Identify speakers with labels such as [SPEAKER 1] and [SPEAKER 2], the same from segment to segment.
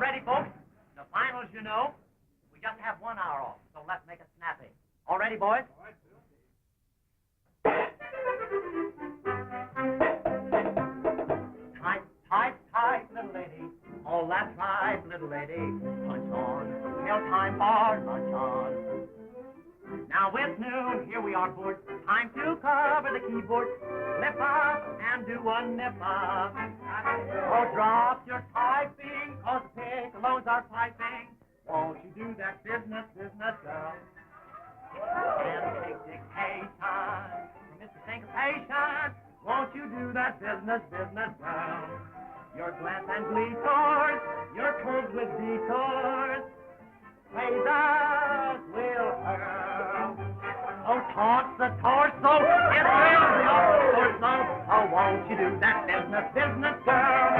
[SPEAKER 1] ready, folks? The finals, you know. We just have 1 hour off, so let's make it snappy. All ready, boys? All right, Tight, little lady. All that's right, little lady. Punch on. Till time for lunch on. Now it's noon, here we are, boys. Time to cover the keyboard. Lift up and do a nip up. Oh, drop your typing, cause the piccolones are piping. Won't you do that business, girl? And take dictation from Mr. Syncopation. Won't you do that business, girl? Your glance and gleators, your curves with detours. Phasers will hurl. Oh, toss the torso, it thrills your torso. Oh, won't you do that business, girl?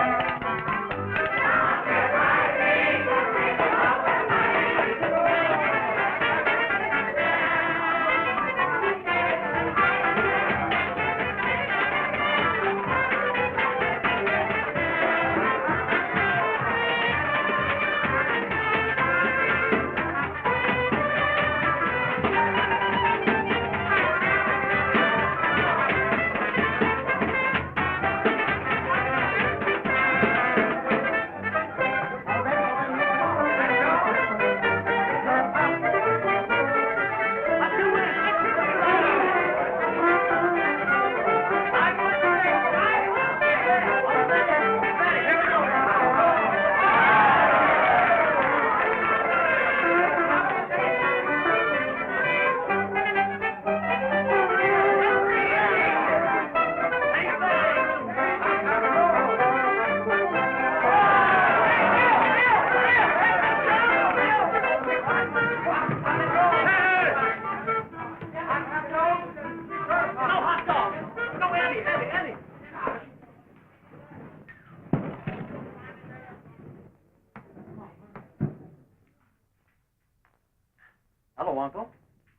[SPEAKER 1] Hello, Uncle.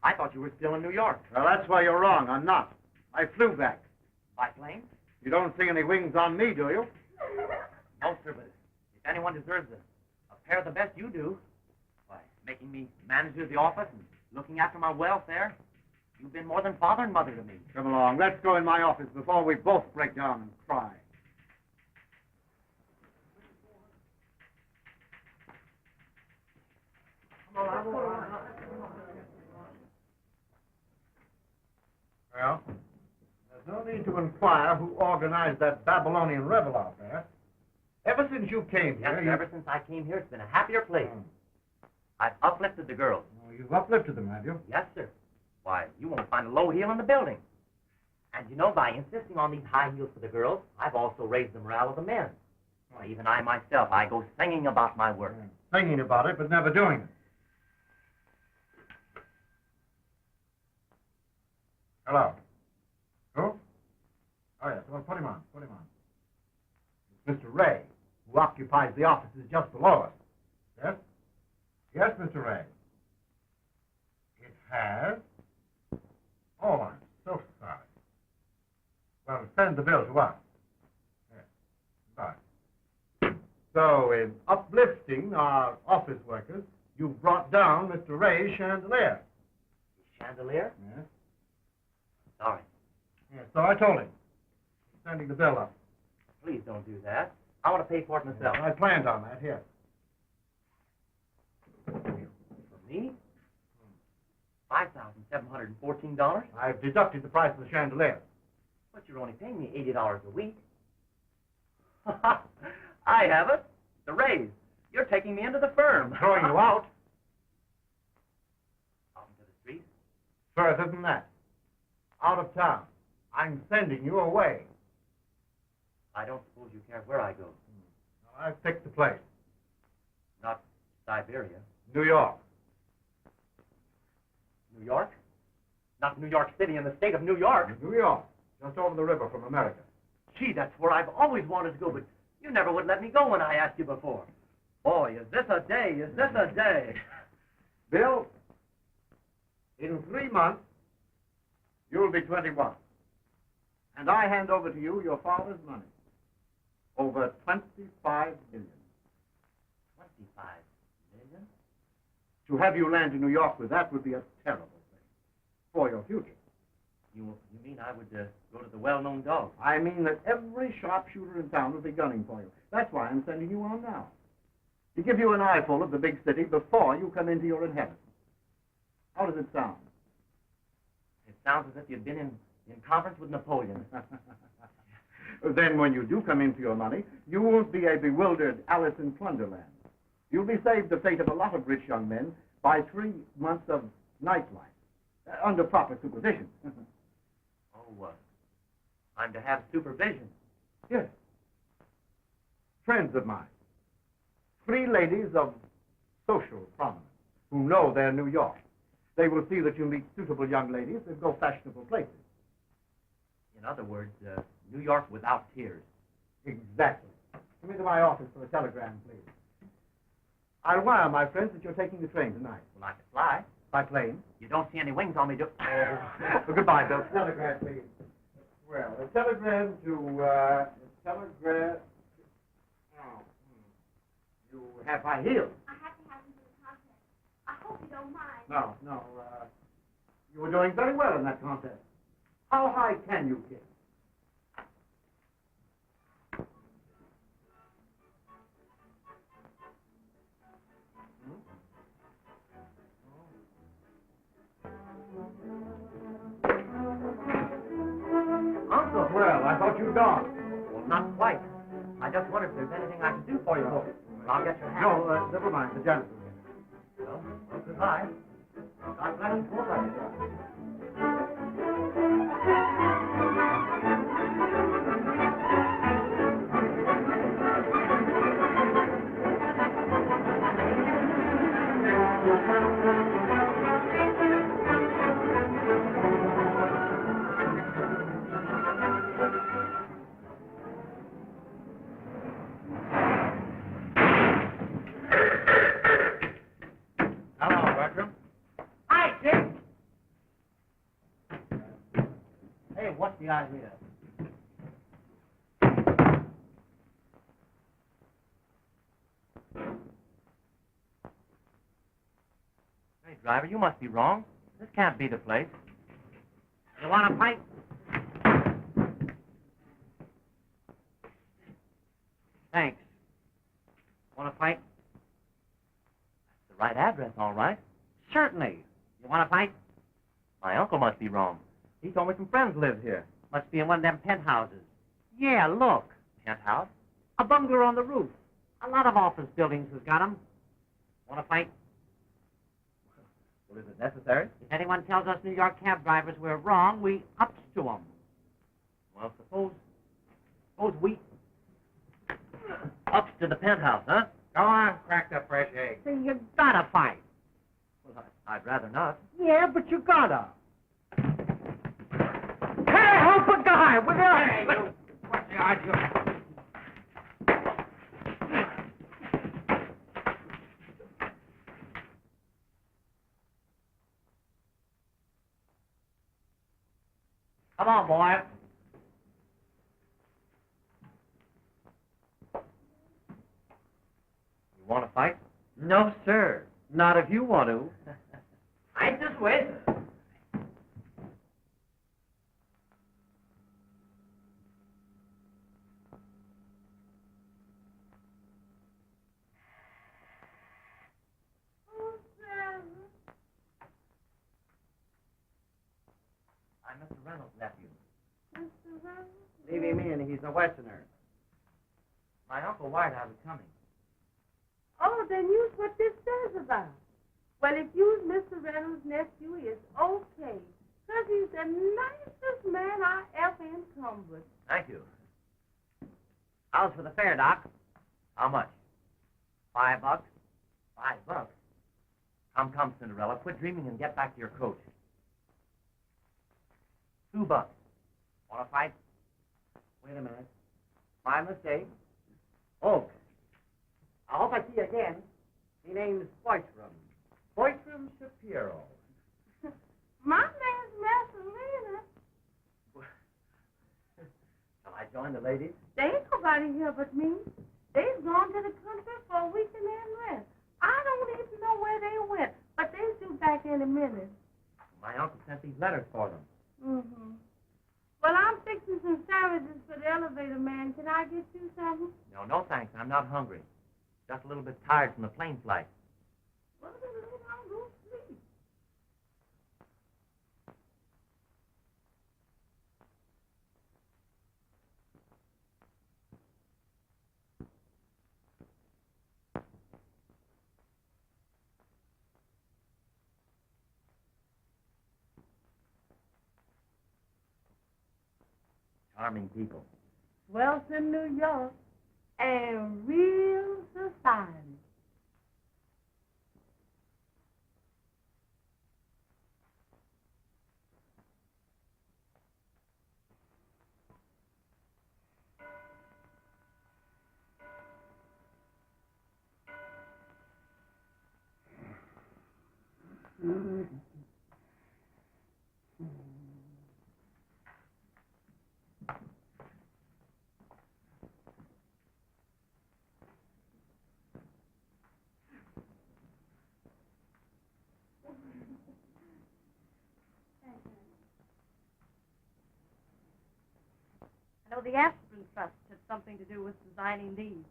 [SPEAKER 1] I thought you were still in New York.
[SPEAKER 2] Well, that's why you're wrong. I'm not. I flew back.
[SPEAKER 1] By plane?
[SPEAKER 2] You don't see any wings on me, do you?
[SPEAKER 1] No, sir, but if anyone deserves a pair the best you do, why, making me manager of the office and looking after my welfare, you've been more than father and mother to me.
[SPEAKER 2] Come along. Let's go in my office before we both break down and cry. Well, there's no need to inquire who organized that Babylonian revel out there. Ever since you came here...
[SPEAKER 1] Yes, ever since I came here, it's been a happier place. I've uplifted the girls.
[SPEAKER 2] Oh, you've uplifted them, have you?
[SPEAKER 1] Yes, sir. Why, you won't find a low heel in the building. And you know, by insisting on these high heels for the girls, I've also raised the morale of the men. Why, even I myself, I go singing about my work.
[SPEAKER 2] Singing about it, but never doing it. Hello. Who? Oh, yes. Well, put him on. It's Mr. Ray, who occupies the offices just below us. Yes? Yes, Mr. Ray. It has? Oh, I'm so sorry. Well, send the bill to us. Yes. Bye. So, in uplifting our office workers, you've brought down Mr. Ray's chandelier.
[SPEAKER 1] His chandelier?
[SPEAKER 2] Yes.
[SPEAKER 1] Sorry.
[SPEAKER 2] Yes, so I told him. Sending the bill up.
[SPEAKER 1] Please don't do that. I want to pay for it myself.
[SPEAKER 2] I planned on that, here.
[SPEAKER 1] For me? $5,714?
[SPEAKER 2] I've deducted the price of the chandelier.
[SPEAKER 1] But you're only paying me $80 a week. I have it. The raise. You're taking me into the firm.
[SPEAKER 2] I'm throwing you out.
[SPEAKER 1] Out into the street?
[SPEAKER 2] Further than that. Out of town. I'm sending you away.
[SPEAKER 1] I don't suppose you care where I go.
[SPEAKER 2] I've picked the place.
[SPEAKER 1] Not Siberia.
[SPEAKER 2] New York.
[SPEAKER 1] New York? Not New York City in the state of New York.
[SPEAKER 2] New York. Just over the river from America.
[SPEAKER 1] Gee, that's where I've always wanted to go, but you never would let me go when I asked you before. Boy, is this a day, is this a day.
[SPEAKER 2] Bill, in 3 months, you'll be 21. And I hand over to you your father's money. Over $25 million. To have you land in New York with that would be a terrible thing for your future.
[SPEAKER 1] You mean I would go to the well-known dog?
[SPEAKER 2] I mean that every sharpshooter in town will be gunning for you. That's why I'm sending you on now. To give you an eyeful of the big city before you come into your inheritance. How does it sound?
[SPEAKER 1] It sounds as if you'd been in conference with Napoleon.
[SPEAKER 2] Then when you do come into your money, you won't be a bewildered Alice in Plunderland. You'll be saved the fate of a lot of rich young men by 3 months of nightlife, under proper supervision.
[SPEAKER 1] I'm to have supervision.
[SPEAKER 2] Yes. Friends of mine. 3 ladies of social prominence who know their New York. They will see that you meet suitable young ladies and go fashionable places.
[SPEAKER 1] In other words, New York without tears.
[SPEAKER 2] Exactly. Come into my office for a telegram, please. I'll wire my friends that you're taking the train tonight.
[SPEAKER 1] Well, I can fly.
[SPEAKER 2] By plane?
[SPEAKER 1] You don't see any wings on me, do you?
[SPEAKER 2] Well, goodbye, Bill. Telegram, please. Well, a telegram to, You have high heels.
[SPEAKER 3] I have to have them for the contest. I hope you don't mind.
[SPEAKER 2] No. You were doing very well in that contest. How high can you kick?
[SPEAKER 1] Uncle!
[SPEAKER 2] Well, I thought you'd gone.
[SPEAKER 1] Well, not quite. I just wondered if there's anything I can do for you. Well, I'll get your hat.
[SPEAKER 2] No, never mind. The janitor.
[SPEAKER 1] Well, goodbye. God bless you both of you.
[SPEAKER 2] Hello, Bertram.
[SPEAKER 1] Hi, Jim! Hey, what's the idea? Hey, driver, you must be wrong. This can't be the place. You want a pint? Thanks. Want a pint? That's the right address, all right. Certainly. You want a pint? My uncle must be wrong. He told me some friends lived here. Must be in one of them penthouses. Yeah, look. Penthouse? A bungalow on the roof. A lot of office buildings has got 'em. Want a pint? Well, is it necessary? If anyone tells us New York cab drivers we're wrong, we ups to 'em. Well, suppose we ups to the penthouse, huh?
[SPEAKER 2] Go on, crack the fresh egg.
[SPEAKER 1] Then you gotta fight. Well, I'd rather not.
[SPEAKER 2] Yeah, but you gotta.
[SPEAKER 1] Hey, help a guy! With your hand!
[SPEAKER 2] What's the idea?
[SPEAKER 1] Come on, boy. You want to fight?
[SPEAKER 4] No, sir. Not if you want to.
[SPEAKER 1] I just wait. I'm Mr. Reynolds' nephew.
[SPEAKER 3] Mr. Reynolds?
[SPEAKER 4] Leave him in. He's a Westerner.
[SPEAKER 1] My Uncle White I was coming.
[SPEAKER 3] Oh, then you's what this says about. Well, if you's Mr. Reynolds' nephew, it's okay. 'Cause he's the nicest man I ever encumbered.
[SPEAKER 1] Thank you.
[SPEAKER 4] How's for the fare, Doc?
[SPEAKER 1] How much?
[SPEAKER 4] $5.
[SPEAKER 1] $5. Come, Cinderella. Quit dreaming and get back to your coach. $2.
[SPEAKER 4] Want to fight? Wait a minute. My mistake. Oh. I hope I see you again. My name's Boystrom. Boystrom Shapiro.
[SPEAKER 3] My name's Messalina.
[SPEAKER 1] Shall I join the ladies?
[SPEAKER 3] There ain't nobody here but me. They've gone to the country for a week and then rest. I don't even know where they went.
[SPEAKER 4] letters for them.
[SPEAKER 3] Mm-hmm. Well, I'm fixing some sandwiches for the elevator man. Can I get you something?
[SPEAKER 4] No, no, thanks. I'm not hungry. Just a little bit tired from the plane flight.
[SPEAKER 3] Well, then I'll go sleep.
[SPEAKER 4] Charming people.
[SPEAKER 3] Wealth in New York and real society.
[SPEAKER 5] I know the Aspirin Trust had something to do with designing these.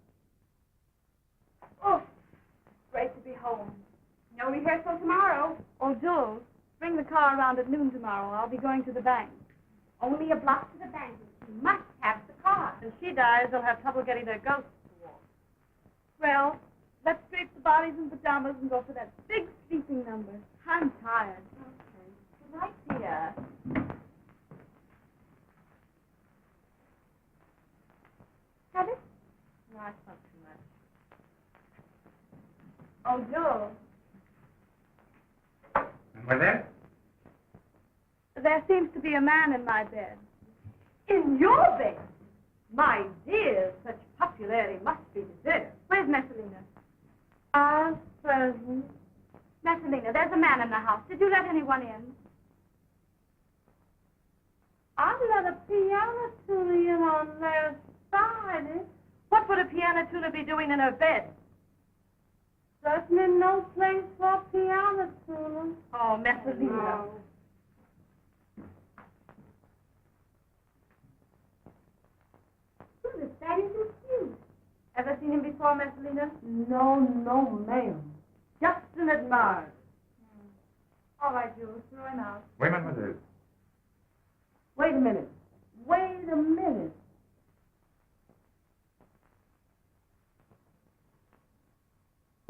[SPEAKER 3] Oh, great to be home. No rehearsal tomorrow.
[SPEAKER 5] Oh, Jules, bring the car around at noon tomorrow. I'll be going to the bank.
[SPEAKER 3] Only a block to the bank. She must have the car.
[SPEAKER 5] If she dies, they'll have trouble getting their ghosts to walk. Well, let's drape the bodies in pajamas and go for that big sleeping number. I'm tired.
[SPEAKER 3] Okay. Good night, dear. Have it?
[SPEAKER 5] No, I smoked too much.
[SPEAKER 3] Oh, Joe.
[SPEAKER 2] And we're there?
[SPEAKER 5] There seems to be a man in my bed.
[SPEAKER 3] In your bed? My dear, such popularity must be deserved.
[SPEAKER 5] Where's Messalina?
[SPEAKER 3] Present.
[SPEAKER 5] Messalina, there's a man in the house. Did you let anyone in?
[SPEAKER 3] I let a piano tuner in on last Friday.
[SPEAKER 5] What would a piano tuner be doing in her bed?
[SPEAKER 3] Certainly no place for piano tuner.
[SPEAKER 5] Oh, Messalina.
[SPEAKER 3] No. Goodness, that isn't cute.
[SPEAKER 5] Ever seen him before, Messalina?
[SPEAKER 3] No, ma'am.
[SPEAKER 5] Just an admirer. All right, Jules, throw him out.
[SPEAKER 2] Oui, mademoiselle.
[SPEAKER 3] Wait a minute.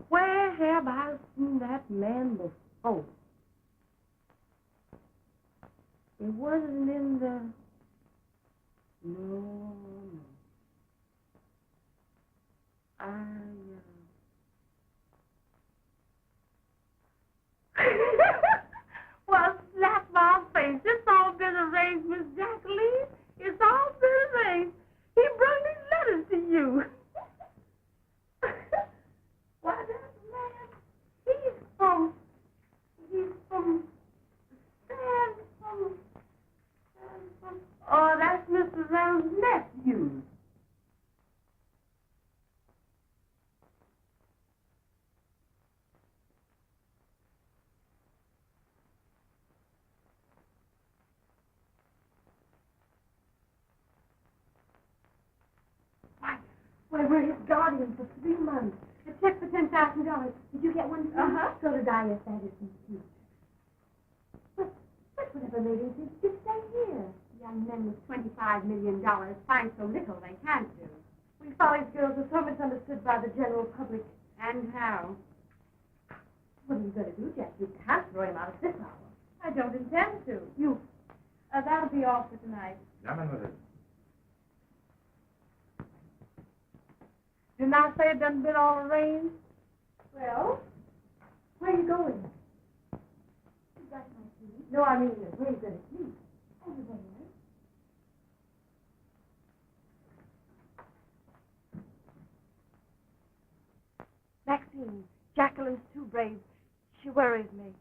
[SPEAKER 3] Where have I seen that man before? It wasn't in the... No. Well, slap my face. It's all been arranged, Miss Jacqueline. It's all been arranged. He brought these letters to you. Why, that man, he's from oh, that's Mr. Reynolds' nephew. Why, we're his guardian for 3 months.
[SPEAKER 5] A check for $10,000.
[SPEAKER 3] Did you get one, too?
[SPEAKER 5] Uh-huh.
[SPEAKER 3] So did I, if that isn't cute. But whatever made him think to stay here? Young men with $25 million find so little they can't do.
[SPEAKER 5] We Follies girls are so misunderstood by the general public.
[SPEAKER 3] And how? What are you going to do, Jack? You can't throw him out at this hour.
[SPEAKER 5] I don't intend to. That'll be all for tonight.
[SPEAKER 2] Yeah, mademoiselle.
[SPEAKER 3] Didn't I say it doesn't been all arranged?
[SPEAKER 5] Well,
[SPEAKER 3] Where are you going?
[SPEAKER 5] you got my key.
[SPEAKER 3] No, I mean, where are you going to sleep?
[SPEAKER 5] Over there. Maxine, Jacqueline's too brave. She worries me.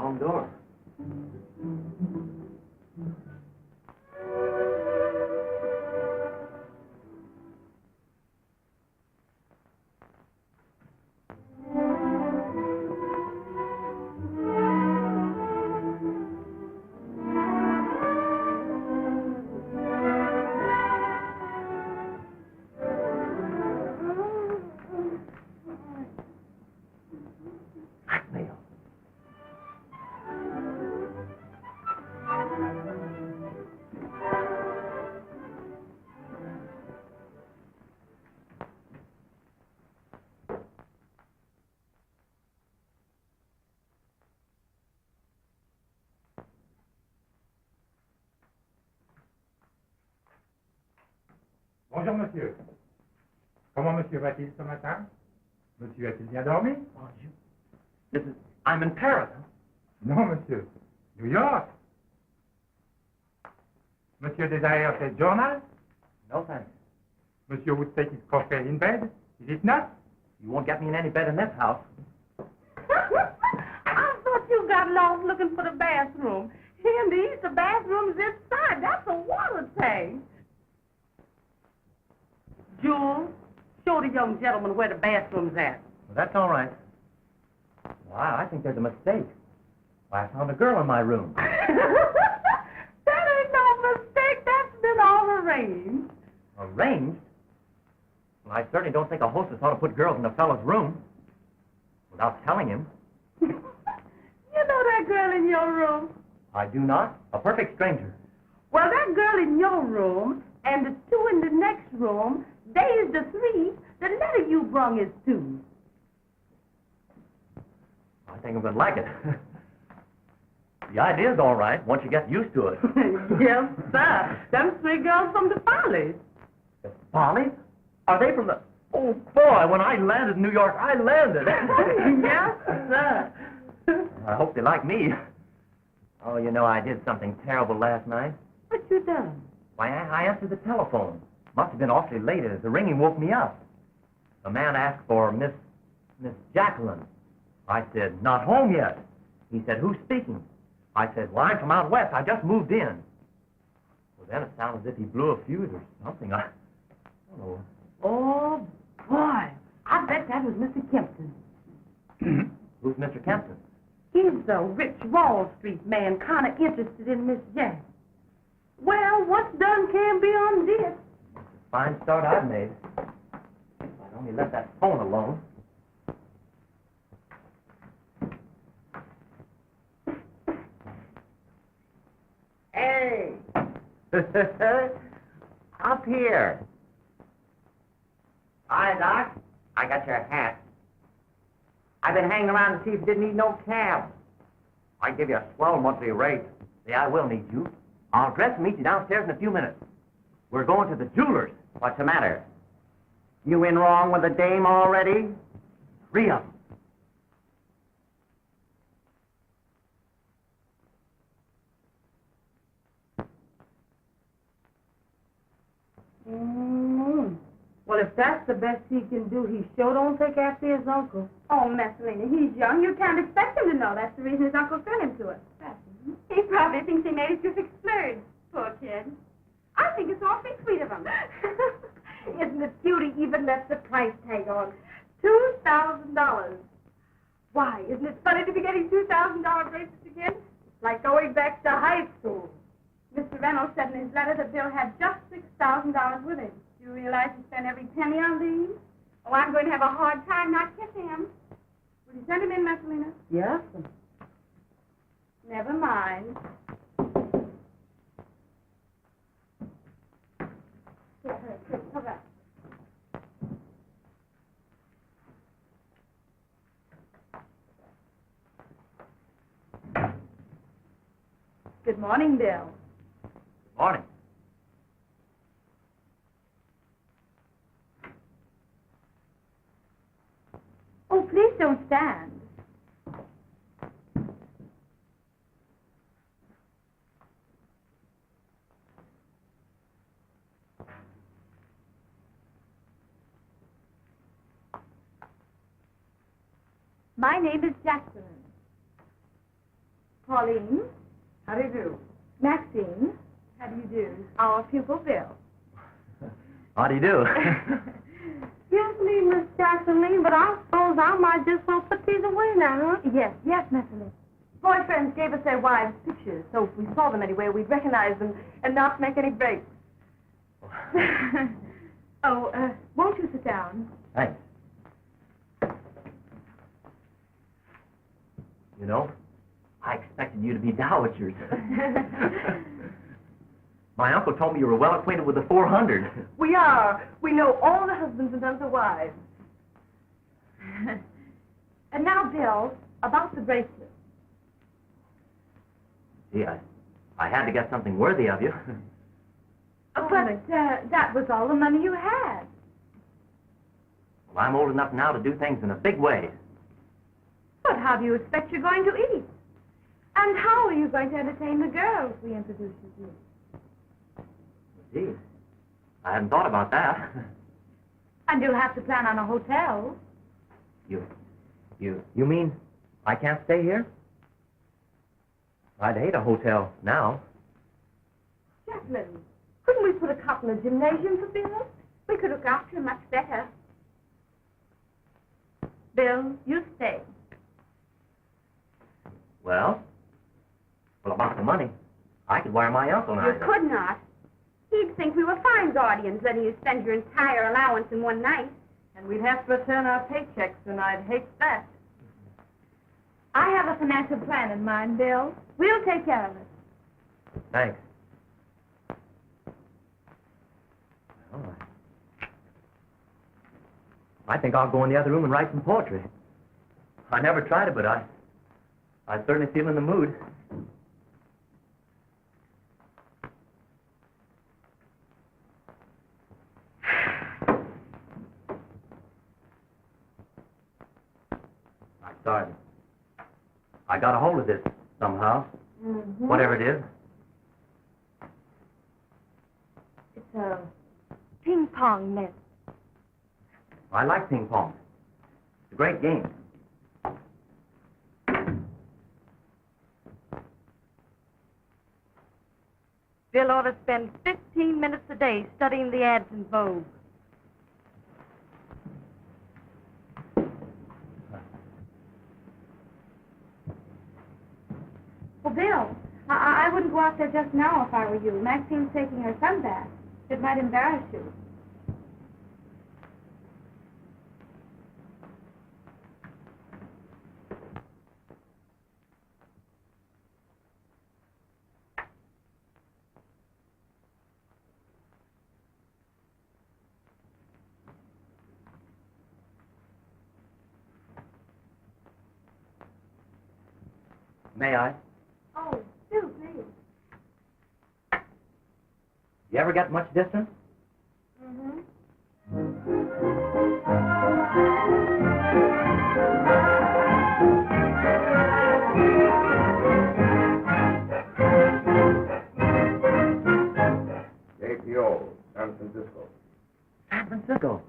[SPEAKER 4] Wrong door. Blackmail.
[SPEAKER 6] Bonjour, monsieur. Comment monsieur va-t-il ce matin? Monsieur a-t-il bien dormi?
[SPEAKER 4] Oh, I'm in Paris.
[SPEAKER 6] Non, monsieur. New York. Monsieur desires a journal?
[SPEAKER 4] No thanks.
[SPEAKER 6] Monsieur would take his coffee in bed? Is it not?
[SPEAKER 4] You won't get me in any bed in this house.
[SPEAKER 3] I thought you got lost looking for the bathroom. Indeed, the bathroom's this side. That's a water tank. Jules, show the young gentleman where the bathroom's at.
[SPEAKER 4] Well, that's all right. Wow, I think there's a mistake. Why, I found a girl in my room.
[SPEAKER 3] That ain't no mistake. That's been all arranged.
[SPEAKER 4] Arranged? Well, I certainly don't think a hostess ought to put girls in a fellow's room without telling him.
[SPEAKER 3] You know that girl in your room?
[SPEAKER 4] I do not. A perfect stranger.
[SPEAKER 3] Well, that girl in your room and the two in the next room, they is the three the letter you brung is to.
[SPEAKER 4] I think I'm going to like it. The idea's all right once you get used to it.
[SPEAKER 3] Yes, sir. Them three girls from the Follies.
[SPEAKER 4] The Follies? Are they from the... Oh, boy, when I landed in New York, I landed.
[SPEAKER 3] Yes, sir.
[SPEAKER 4] I hope they like me. Oh, you know, I did something terrible last night.
[SPEAKER 3] What you done?
[SPEAKER 4] Why, I answered the telephone. Must have been awfully late. The ringing woke me up. The man asked for Miss Jacqueline. I said, not home yet. He said, who's speaking? I said, well, I'm from out west. I just moved in. Well, then it sounded as if he blew a fuse or something. I don't know.
[SPEAKER 3] Oh, boy. I bet that was Mr. Kempton.
[SPEAKER 4] Who's Mr. Kempton?
[SPEAKER 3] He's the rich Wall Street man, kind of interested in Miss Jack. Well, what's done can't be undid.
[SPEAKER 4] Fine start I've made. If I'd only let that phone alone. Hey! Up here. Hi, Doc. I got your hat. I've been hanging around to see if you didn't need no cab. I'd give you a swell monthly rate. Yeah, I will need you. I'll dress and meet you downstairs in a few minutes. We're going to the jeweler's. What's the matter? You in wrong with the dame already? 3 of them.
[SPEAKER 3] Well, if that's the best he can do, he sure don't take after his uncle.
[SPEAKER 5] Oh, Messalina, he's young. You can't expect him to know. That's the reason his uncle sent him to us. He probably thinks he made a terrific splurge. Poor kid. I think it's awfully sweet of him.
[SPEAKER 3] Isn't it cute he even left the price tag on? $2,000. Why, isn't it funny to be getting $2,000 bracelets again? It's like going back to high school.
[SPEAKER 5] Mr. Reynolds said in his letter that Bill had just $6,000 with him. Do you realize he spent every penny on these? Oh, I'm going to have a hard time not kissing him. Will you send him in, Messalina?
[SPEAKER 3] Yes.
[SPEAKER 5] Never mind. Here, hurry, quick, come back.
[SPEAKER 3] Good morning, Bill.
[SPEAKER 4] Good morning.
[SPEAKER 5] Oh, please don't stand. My name is Jacqueline. Pauline.
[SPEAKER 3] How do you do?
[SPEAKER 5] Maxine. How do you do? Our pupil, Bill.
[SPEAKER 4] How do you do?
[SPEAKER 3] Excuse me, Miss Jacqueline, but I suppose I might just well put these away now, huh?
[SPEAKER 5] Yes, naturally. Boyfriends gave us their wives' pictures, so if we saw them anywhere, we'd recognize them and not make any breaks. Won't you sit down?
[SPEAKER 4] Thanks. You know, I expected you to be dowagers. My uncle told me you were well acquainted with the 400.
[SPEAKER 5] We are. We know all the husbands and none of the wives. And now, Bill, about the bracelet.
[SPEAKER 4] Gee, I had to get something worthy of you.
[SPEAKER 5] But that was all the money you had.
[SPEAKER 4] Well, I'm old enough now to do things in a big way.
[SPEAKER 5] But how do you expect you're going to eat? And how are you going to entertain the girls we introduce you to?
[SPEAKER 4] Gee, I hadn't thought about that.
[SPEAKER 5] And you'll have to plan on a hotel.
[SPEAKER 4] You mean I can't stay here? I'd hate a hotel now.
[SPEAKER 5] Jacqueline, couldn't we put a couple of gymnasiums for Bill? We could look after him much better. Bill, you stay.
[SPEAKER 4] Well, about the money, I could wire my uncle now.
[SPEAKER 5] You could not. He'd think we were fine guardians, letting you spend your entire allowance in one night.
[SPEAKER 3] And we'd have to return our paychecks, and I'd hate that.
[SPEAKER 5] I have a financial plan in mind, Bill. We'll take care of it.
[SPEAKER 4] Thanks. Well, I think I'll go in the other room and write some poetry. I never tried it, but I certainly feel in the mood. I started. I got a hold of this somehow.
[SPEAKER 5] Mm-hmm.
[SPEAKER 4] Whatever it is.
[SPEAKER 5] It's a ping pong net.
[SPEAKER 4] I like ping pong. It's a great game.
[SPEAKER 3] Bill ought to spend 15 minutes a day studying the ads in Vogue.
[SPEAKER 5] Well, Bill, I wouldn't go out there just now if I were you. Maxine's taking her son back. It might embarrass you.
[SPEAKER 4] May I?
[SPEAKER 5] Oh, do, please.
[SPEAKER 4] You ever get much distance?
[SPEAKER 5] Mm-hmm.
[SPEAKER 2] JPO, San Francisco.
[SPEAKER 4] San Francisco.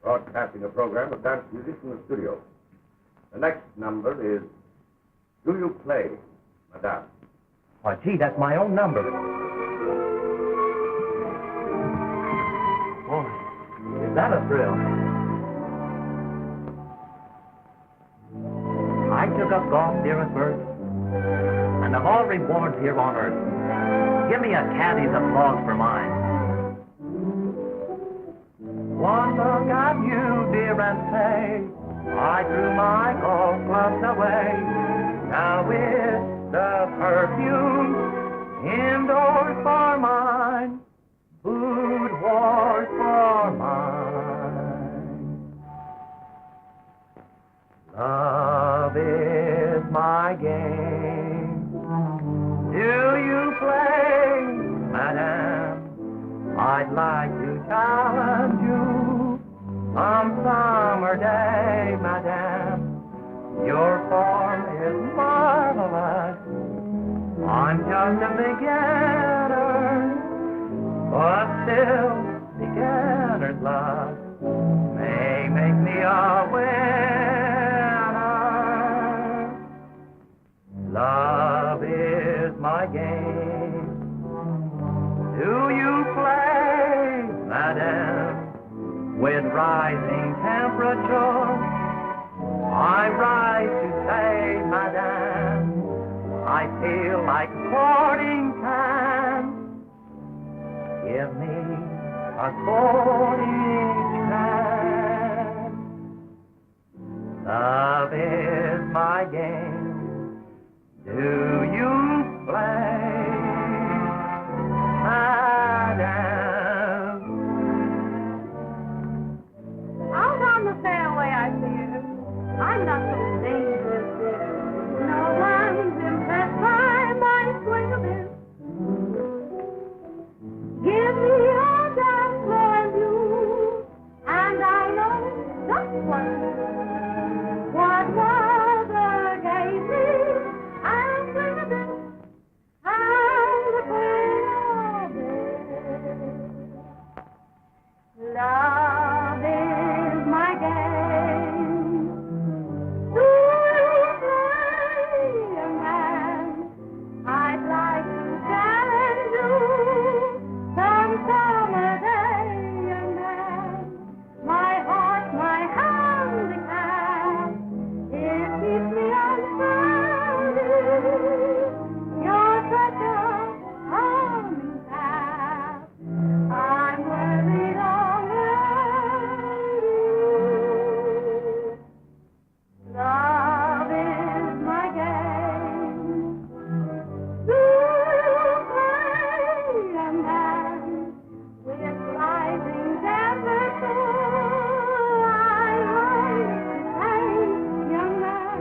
[SPEAKER 2] Broadcasting a program of dance music from the studio. The next number is Do You Play, Madame?
[SPEAKER 4] Why, gee, that's my own number. Boy, is that a thrill? I took up golf, dearest bird, and of all rewards here on earth, give me a caddy's applause for mine. One look at you, dear, and say, I threw my golf clubs away. Now it's the perfume indoors for mine, food wars for mine. Love is my game. Do you play, madame? I'd like to challenge you some summer day, madame. Your form is marvelous. I'm just a beginner, but still beginner's luck may make me a winner. Love
[SPEAKER 1] my game. Do you play, madame, with rising temperature? I rise to say, madame, I feel like courting time. Give me a courting chance. Love is my game. Do you play, madame?
[SPEAKER 5] Out on the fairway, I fear. I'm not so dangerous, dear. No one's impressed by my swing of it. Give me your dance floor and you, and I know just what mother gave me. I'll swing of it, and the queen of it. Love is my game. Do you play, young man? I'd like to challenge you some summer day, young man. My heart, my handicap, it keeps me unfounded. You're such a charming chap. I'm worthy longer than you. Love is my game. Do you play, young man, with rising temperature? I want to say, young man,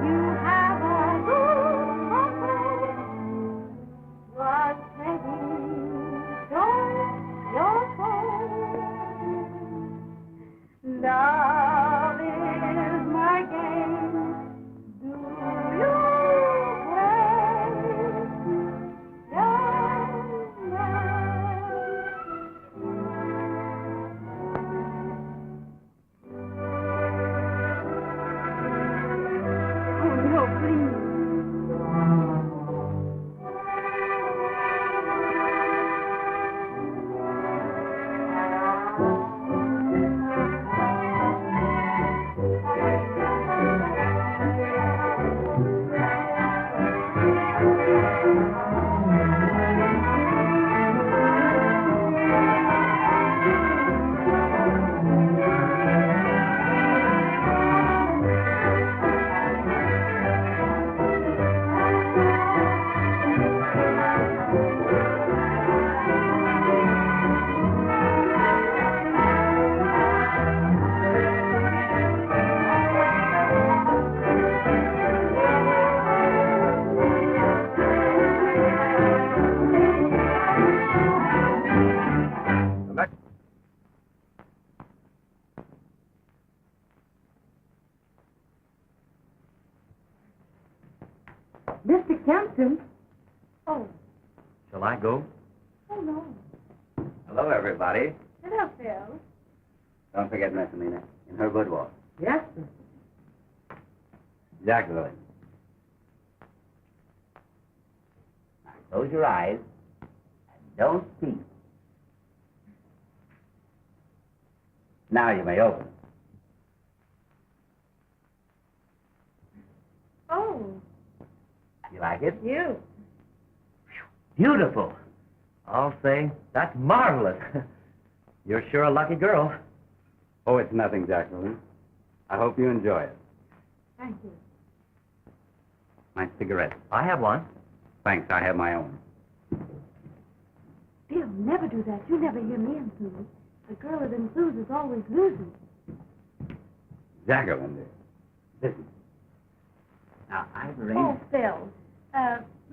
[SPEAKER 5] you have a good company. Was taking your phone. Love is my game. Do you play, young man? Oh, no, please.
[SPEAKER 3] Mr. Kempton. Oh,
[SPEAKER 1] Shall I go?
[SPEAKER 3] oh no.
[SPEAKER 7] Hello, everybody.
[SPEAKER 3] Hello, Phil.
[SPEAKER 7] Don't forget Miss Amina in her boudoir.
[SPEAKER 3] Yes, sir.
[SPEAKER 7] Jacqueline. Now, close your eyes and don't speak. Now you may open.
[SPEAKER 3] Oh,
[SPEAKER 7] You like it?
[SPEAKER 3] you.
[SPEAKER 1] Beautiful. I'll say that's marvelous. You're sure a lucky girl.
[SPEAKER 7] Oh, it's nothing, Jacqueline. I hope you enjoy it.
[SPEAKER 3] Thank you.
[SPEAKER 7] Nice cigarette.
[SPEAKER 1] I have one.
[SPEAKER 7] Thanks, I have my own.
[SPEAKER 3] Phil, never do that. You never hear me enthuse. A girl that enthuses always loses.
[SPEAKER 7] Jacqueline, dear. Listen. Now, I've arranged...
[SPEAKER 3] Oh, Phil.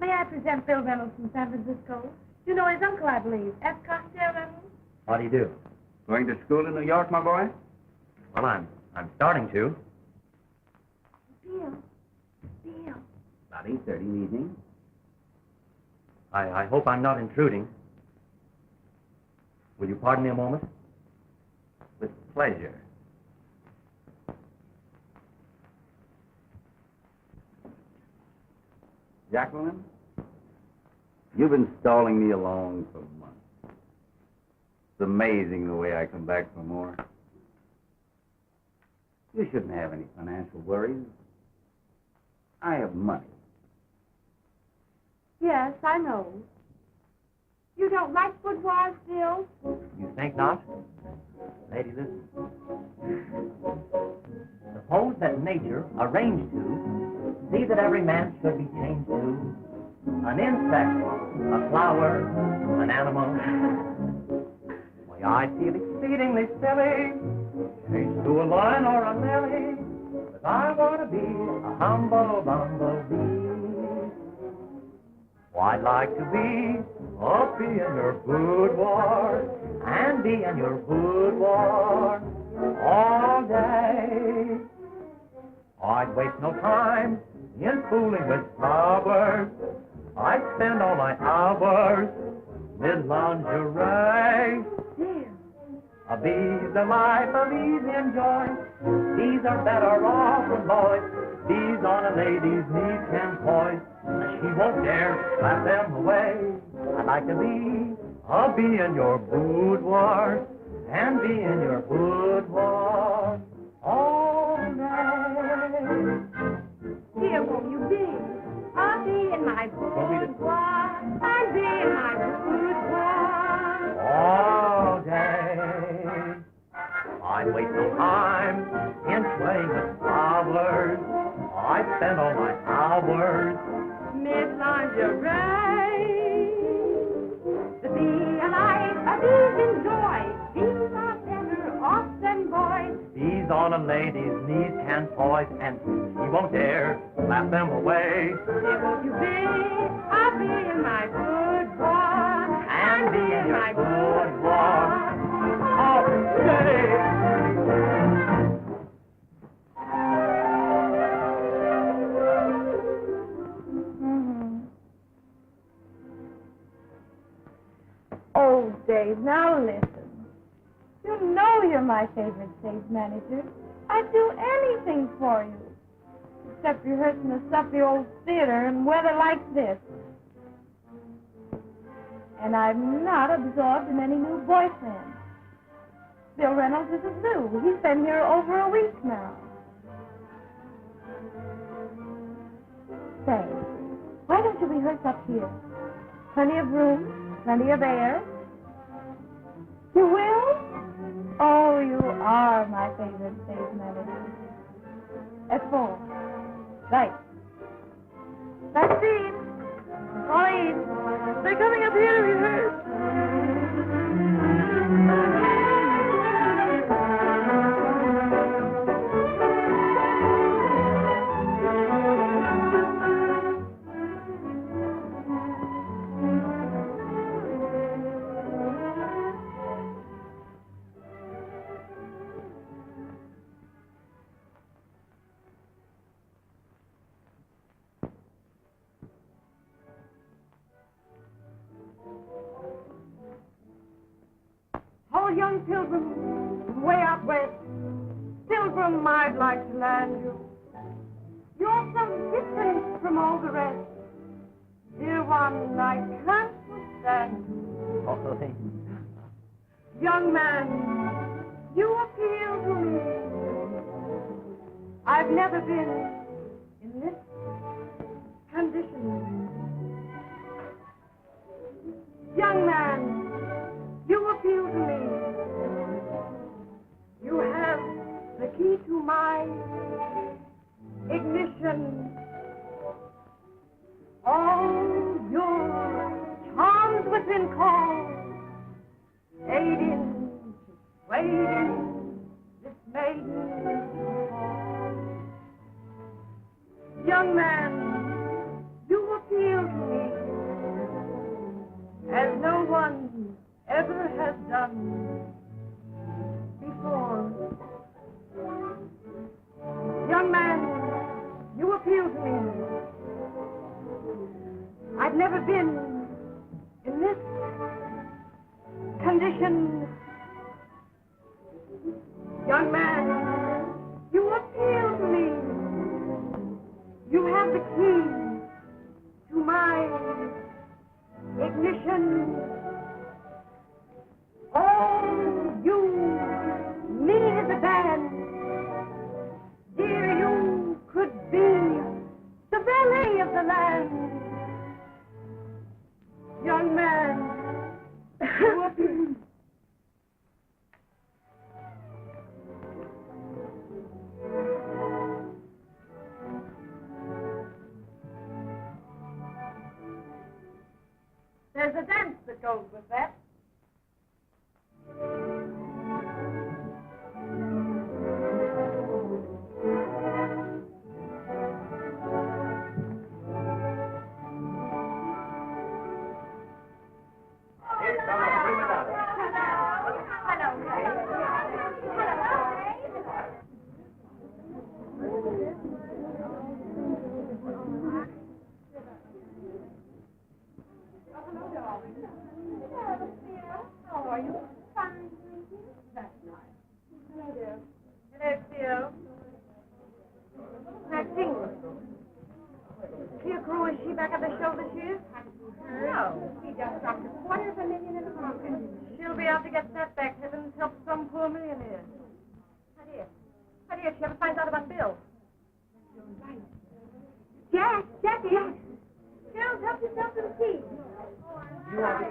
[SPEAKER 3] May I present Phil Reynolds from San Francisco? You know his uncle, I believe, F. Costello Reynolds.
[SPEAKER 1] What do you do?
[SPEAKER 7] Going to school in New York, my boy?
[SPEAKER 1] Well, I'm starting to.
[SPEAKER 3] Phil.
[SPEAKER 7] About 8:30 in the evening.
[SPEAKER 1] I hope I'm not intruding. Will you pardon me a moment? With pleasure.
[SPEAKER 7] Jacqueline, You've been stalling me along for months. It's amazing the way I come back for more. You shouldn't have any financial worries. I have money.
[SPEAKER 3] Yes, I know. You don't like boudoirs, Bill?
[SPEAKER 1] You think not? Lady, listen. Suppose that nature arranged to see that every man should be changed to an insect, a flower, an animal. Why, I feel exceedingly silly, changed to a lion or a lily, but I want to be a humble bumblebee. Well, I'd like to be up in your boudoir and be in your boudoir all day. I'd waste no time in fooling with flowers. I'd spend all my hours with lingerie. Bees the life of bees enjoy. Bees are better off than boys. Bees on a lady's knee can poise. She won't dare slap them away. I'd like to be a bee in your boudoir and be in your boudoir all day.
[SPEAKER 3] Here, won't you be? I'll be in my boudoir. I'll be in my boudoir
[SPEAKER 1] all day. I'd waste no time in playing with flowers. I'd spend all my hours
[SPEAKER 3] Miss Lingerie. To be alive, a bees enjoy. Bees are better off than boys.
[SPEAKER 1] Bees on a lady's knees can poise, and she won't dare slap them away.
[SPEAKER 3] Here won't you be? I'll be in my boudoir
[SPEAKER 1] And be in your boudoir all day.
[SPEAKER 5] Oh, Dave, now listen. You know you're my favorite stage manager. I'd do anything for you. Except rehearse in a stuffy old theater in weather like this. And I'm not absorbed in any new boyfriend. Bill Reynolds is a zoo. He's been here over a week now. Say, why don't you rehearse up here? Plenty of room, plenty of air. You will? Oh, you are my favorite stage manager. At 4. Right. That's it. Follies, they're coming up here to rehearse.
[SPEAKER 3] Oh, young pilgrim, way out west. Pilgrim, I'd like to land you. You're so different from all the rest. Dear one, I can't withstand you.
[SPEAKER 1] Oh,
[SPEAKER 3] Young man, you appeal to me. I've never been in this condition. Young man, you appeal to me. You have the key to my ignition. All your charms within call, aiding, persuading this maiden. Young man, you appeal to me as no one ever has done before. Young man, you appeal to me. I've never been in this condition. Young man, you appeal to me. You have the key to my technician. Oh, you, mean as a band. Dear, you could be the valet of the land. Young man. There's a dance that goes with that. How are you? Fine, thank you. That's nice. Hello, dear. Hello, Theo. Maxine. Clear crew, is she back at the show this year? No. She just dropped $250,000 in the market. She'll be out to get that back. Heavens help some poor millionaire. How do you? She ever finds out about Bill? You're right. Jackie. Girls, help yourself to the tea.
[SPEAKER 2] You are the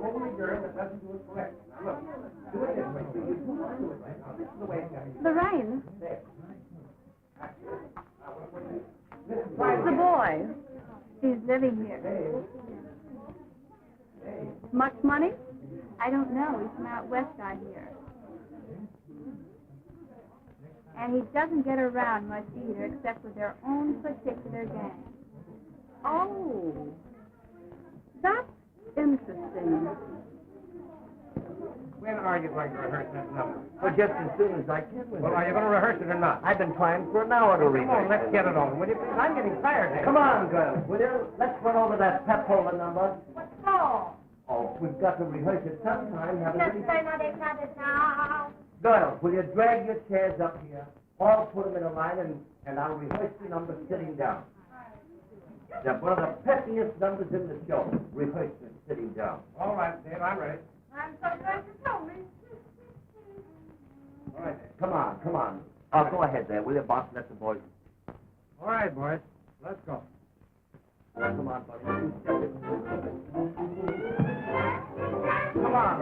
[SPEAKER 2] only girl that doesn't do it correct. Now look, do it this way. So you do it right. Now this is the way it's going to be.
[SPEAKER 5] Lorraine,
[SPEAKER 2] There.
[SPEAKER 5] the boy. He's living here. Much money? I don't know. He's from out west, I hear. And he doesn't get around much either, except with their own particular gang. Oh, that's interesting.
[SPEAKER 2] When are you going to rehearse that number?
[SPEAKER 4] Well, just as soon as I can.
[SPEAKER 2] Well, are you going to rehearse it or not?
[SPEAKER 4] I've been trying for an hour to read.
[SPEAKER 2] Come on, let's get it over, will you? Because I'm getting tired now.
[SPEAKER 4] Come on, girls, will you? Let's run over that pep holder number.
[SPEAKER 3] What for?
[SPEAKER 4] Oh, we've got to rehearse it sometime. Have
[SPEAKER 3] Let's
[SPEAKER 4] it
[SPEAKER 3] turn on each other now.
[SPEAKER 4] Girls, will you drag your chairs up here? All put them in a line, and I'll rehearse the number sitting down. They're one of the peppiest numbers in the show. Rehearse it sitting down.
[SPEAKER 2] All right, Dave, I'm ready.
[SPEAKER 3] I'm so glad you told me.
[SPEAKER 2] All right, Dave.
[SPEAKER 4] Come on. Oh, go ahead there, will you, boss? Let the boys.
[SPEAKER 2] All right, boys. Let's go.
[SPEAKER 4] Come on, buddy. Come on,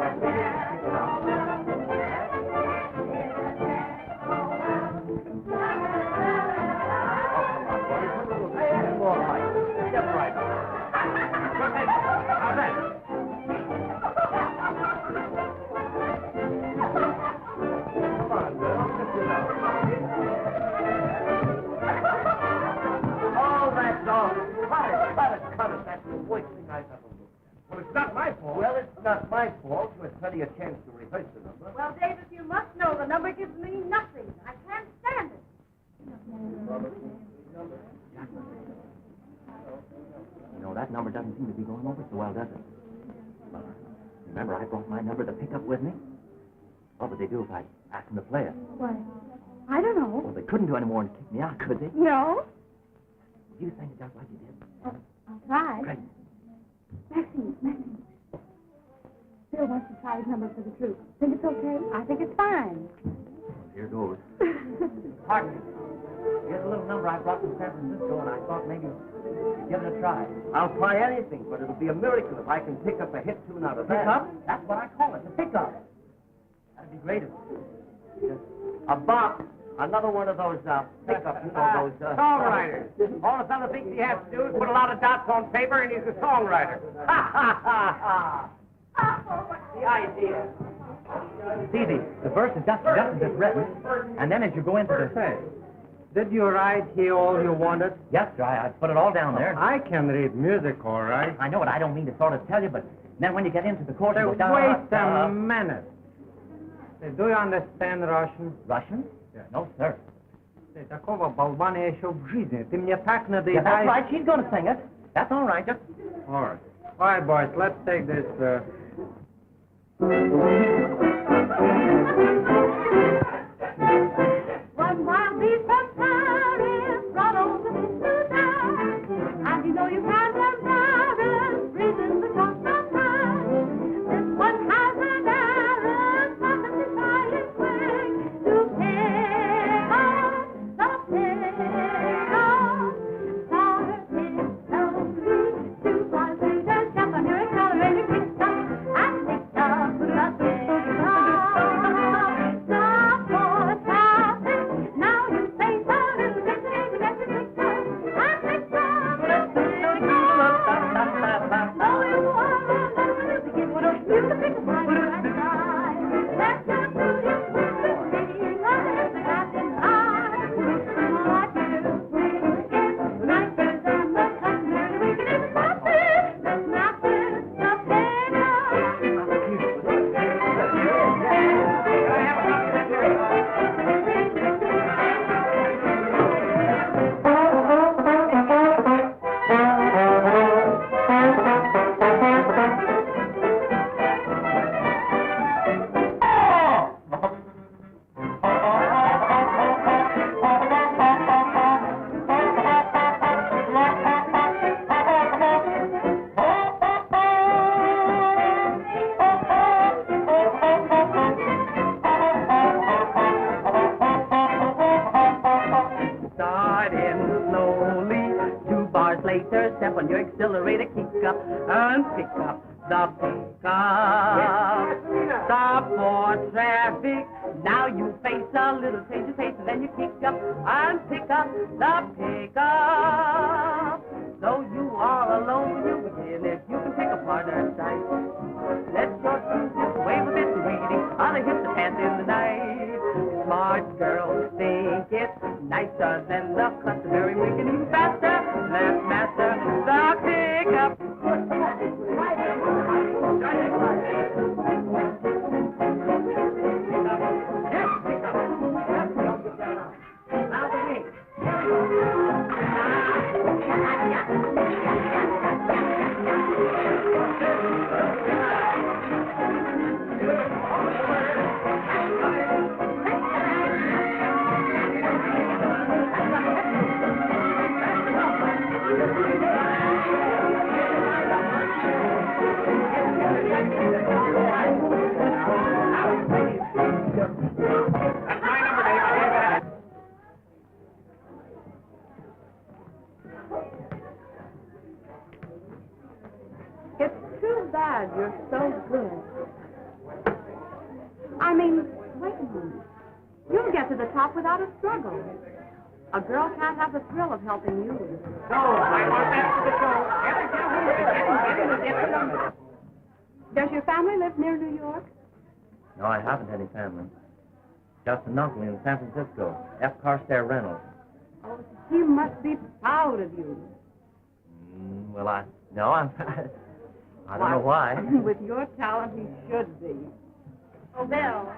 [SPEAKER 4] more light. Step right up. How's that? Come on, girl. Lift it up. Oh, that's all. Cut it. That's the worst thing I've ever looked at.
[SPEAKER 2] Well, it's not my fault.
[SPEAKER 4] Well, it's not my fault. You had plenty of chance to rehearse the number.
[SPEAKER 3] Well, Davis, you must know the number gives me nothing. I can't stand it.
[SPEAKER 8] You know, that number doesn't seem to be going over so well, does it? Well, remember, I brought my number to pick up with me? What would they do if I asked them to play it?
[SPEAKER 5] Why, I don't know.
[SPEAKER 8] Well, they couldn't do any more than kick me out, could they?
[SPEAKER 5] No?
[SPEAKER 8] Would you sing it just like you did?
[SPEAKER 5] I'll try.
[SPEAKER 8] Great.
[SPEAKER 5] Maxine. Bill wants to try his number for the troupe. Think it's okay? I think it's fine.
[SPEAKER 8] Well, here goes.
[SPEAKER 4] Pardon me. Here's a little number I brought from San Francisco, and I thought maybe you'd give it a try. I'll try anything, but it'll be a miracle if I can pick up a hit tune out of that.
[SPEAKER 8] Pick up?
[SPEAKER 4] That's what I call it, a pickup. That'd be great if just a bop. Another one of those pickups, you know, those...
[SPEAKER 2] Songwriters.
[SPEAKER 4] All the fella thinks he has to do is put a lot of dots on paper, and he's a songwriter. Ha, ha, ha, ha. What's the idea?
[SPEAKER 8] See, the verse is just written, and then as you go into the...
[SPEAKER 2] Say, did you write here all you wanted?
[SPEAKER 8] Yes, sir, I put it all down there.
[SPEAKER 2] I can read music, all right.
[SPEAKER 8] I know it. I don't mean to sort of tell you, but then when you get into the chorus,
[SPEAKER 2] Say,
[SPEAKER 8] you go down...
[SPEAKER 2] wait a minute. Say, do you understand Russian?
[SPEAKER 8] Russian?
[SPEAKER 2] Yes.
[SPEAKER 8] No, sir.
[SPEAKER 2] Say, такого болвана я еще в жизни. Ты мне так
[SPEAKER 8] Yeah,
[SPEAKER 2] надоедаешь.
[SPEAKER 8] that's right. She's going to sing it. That's all right. Just...
[SPEAKER 2] All right. All right, boys, let's take this.
[SPEAKER 3] One wild beast from Paris brought on the Sudan. And you know you can't have Paris, reason
[SPEAKER 1] inflator, step on your accelerator, kick up, and pick up the pickup. Stop for traffic. Now you face a little change of pace, and then you kick up and pick up the pickup. So you are alone when you begin. If you can pick a partner sight, let your shoes just wave a bit reading on the hips and hands in the night. Smart girls think it's nicer than the customary winking even faster. Let's master the pickup.
[SPEAKER 3] It's too bad you're so good. I mean, wait a minute. You'll get to the top without a struggle. A girl can't have the thrill of helping you.
[SPEAKER 1] No, I want back to the show.
[SPEAKER 3] Does your family live near New York?
[SPEAKER 8] No, I haven't any family. Just an uncle in San Francisco, R.KARNS Reynolds.
[SPEAKER 3] Oh, he must be proud of you.
[SPEAKER 8] Well, I don't know why.
[SPEAKER 3] With your talent, he should be. Oh, Bill,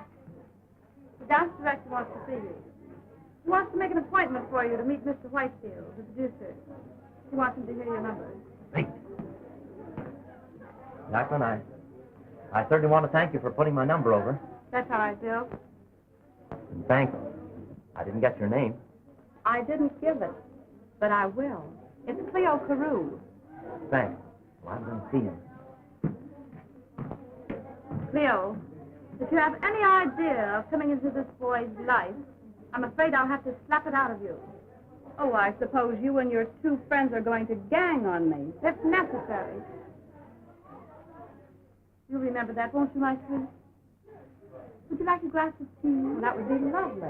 [SPEAKER 3] the dance director wants to see you. He wants to make an appointment for you to meet Mr. Whitefield, the producer. He wants him to hear your numbers.
[SPEAKER 8] Great. Jacqueline, I certainly want to thank you for putting my number over.
[SPEAKER 3] That's all right, Bill.
[SPEAKER 8] And thanks. I didn't get your name.
[SPEAKER 3] I didn't give it, but I will. It's Cleo Carew.
[SPEAKER 8] Thanks. Well, I'm going to see him.
[SPEAKER 3] Cleo, if you have any idea of coming into this boy's life, I'm afraid I'll have to slap it out of you. Oh, I suppose you and your two friends are going to gang on me, if necessary. You'll remember that, won't you, my sweet? Would you like a glass of tea? Well, that would be lovely.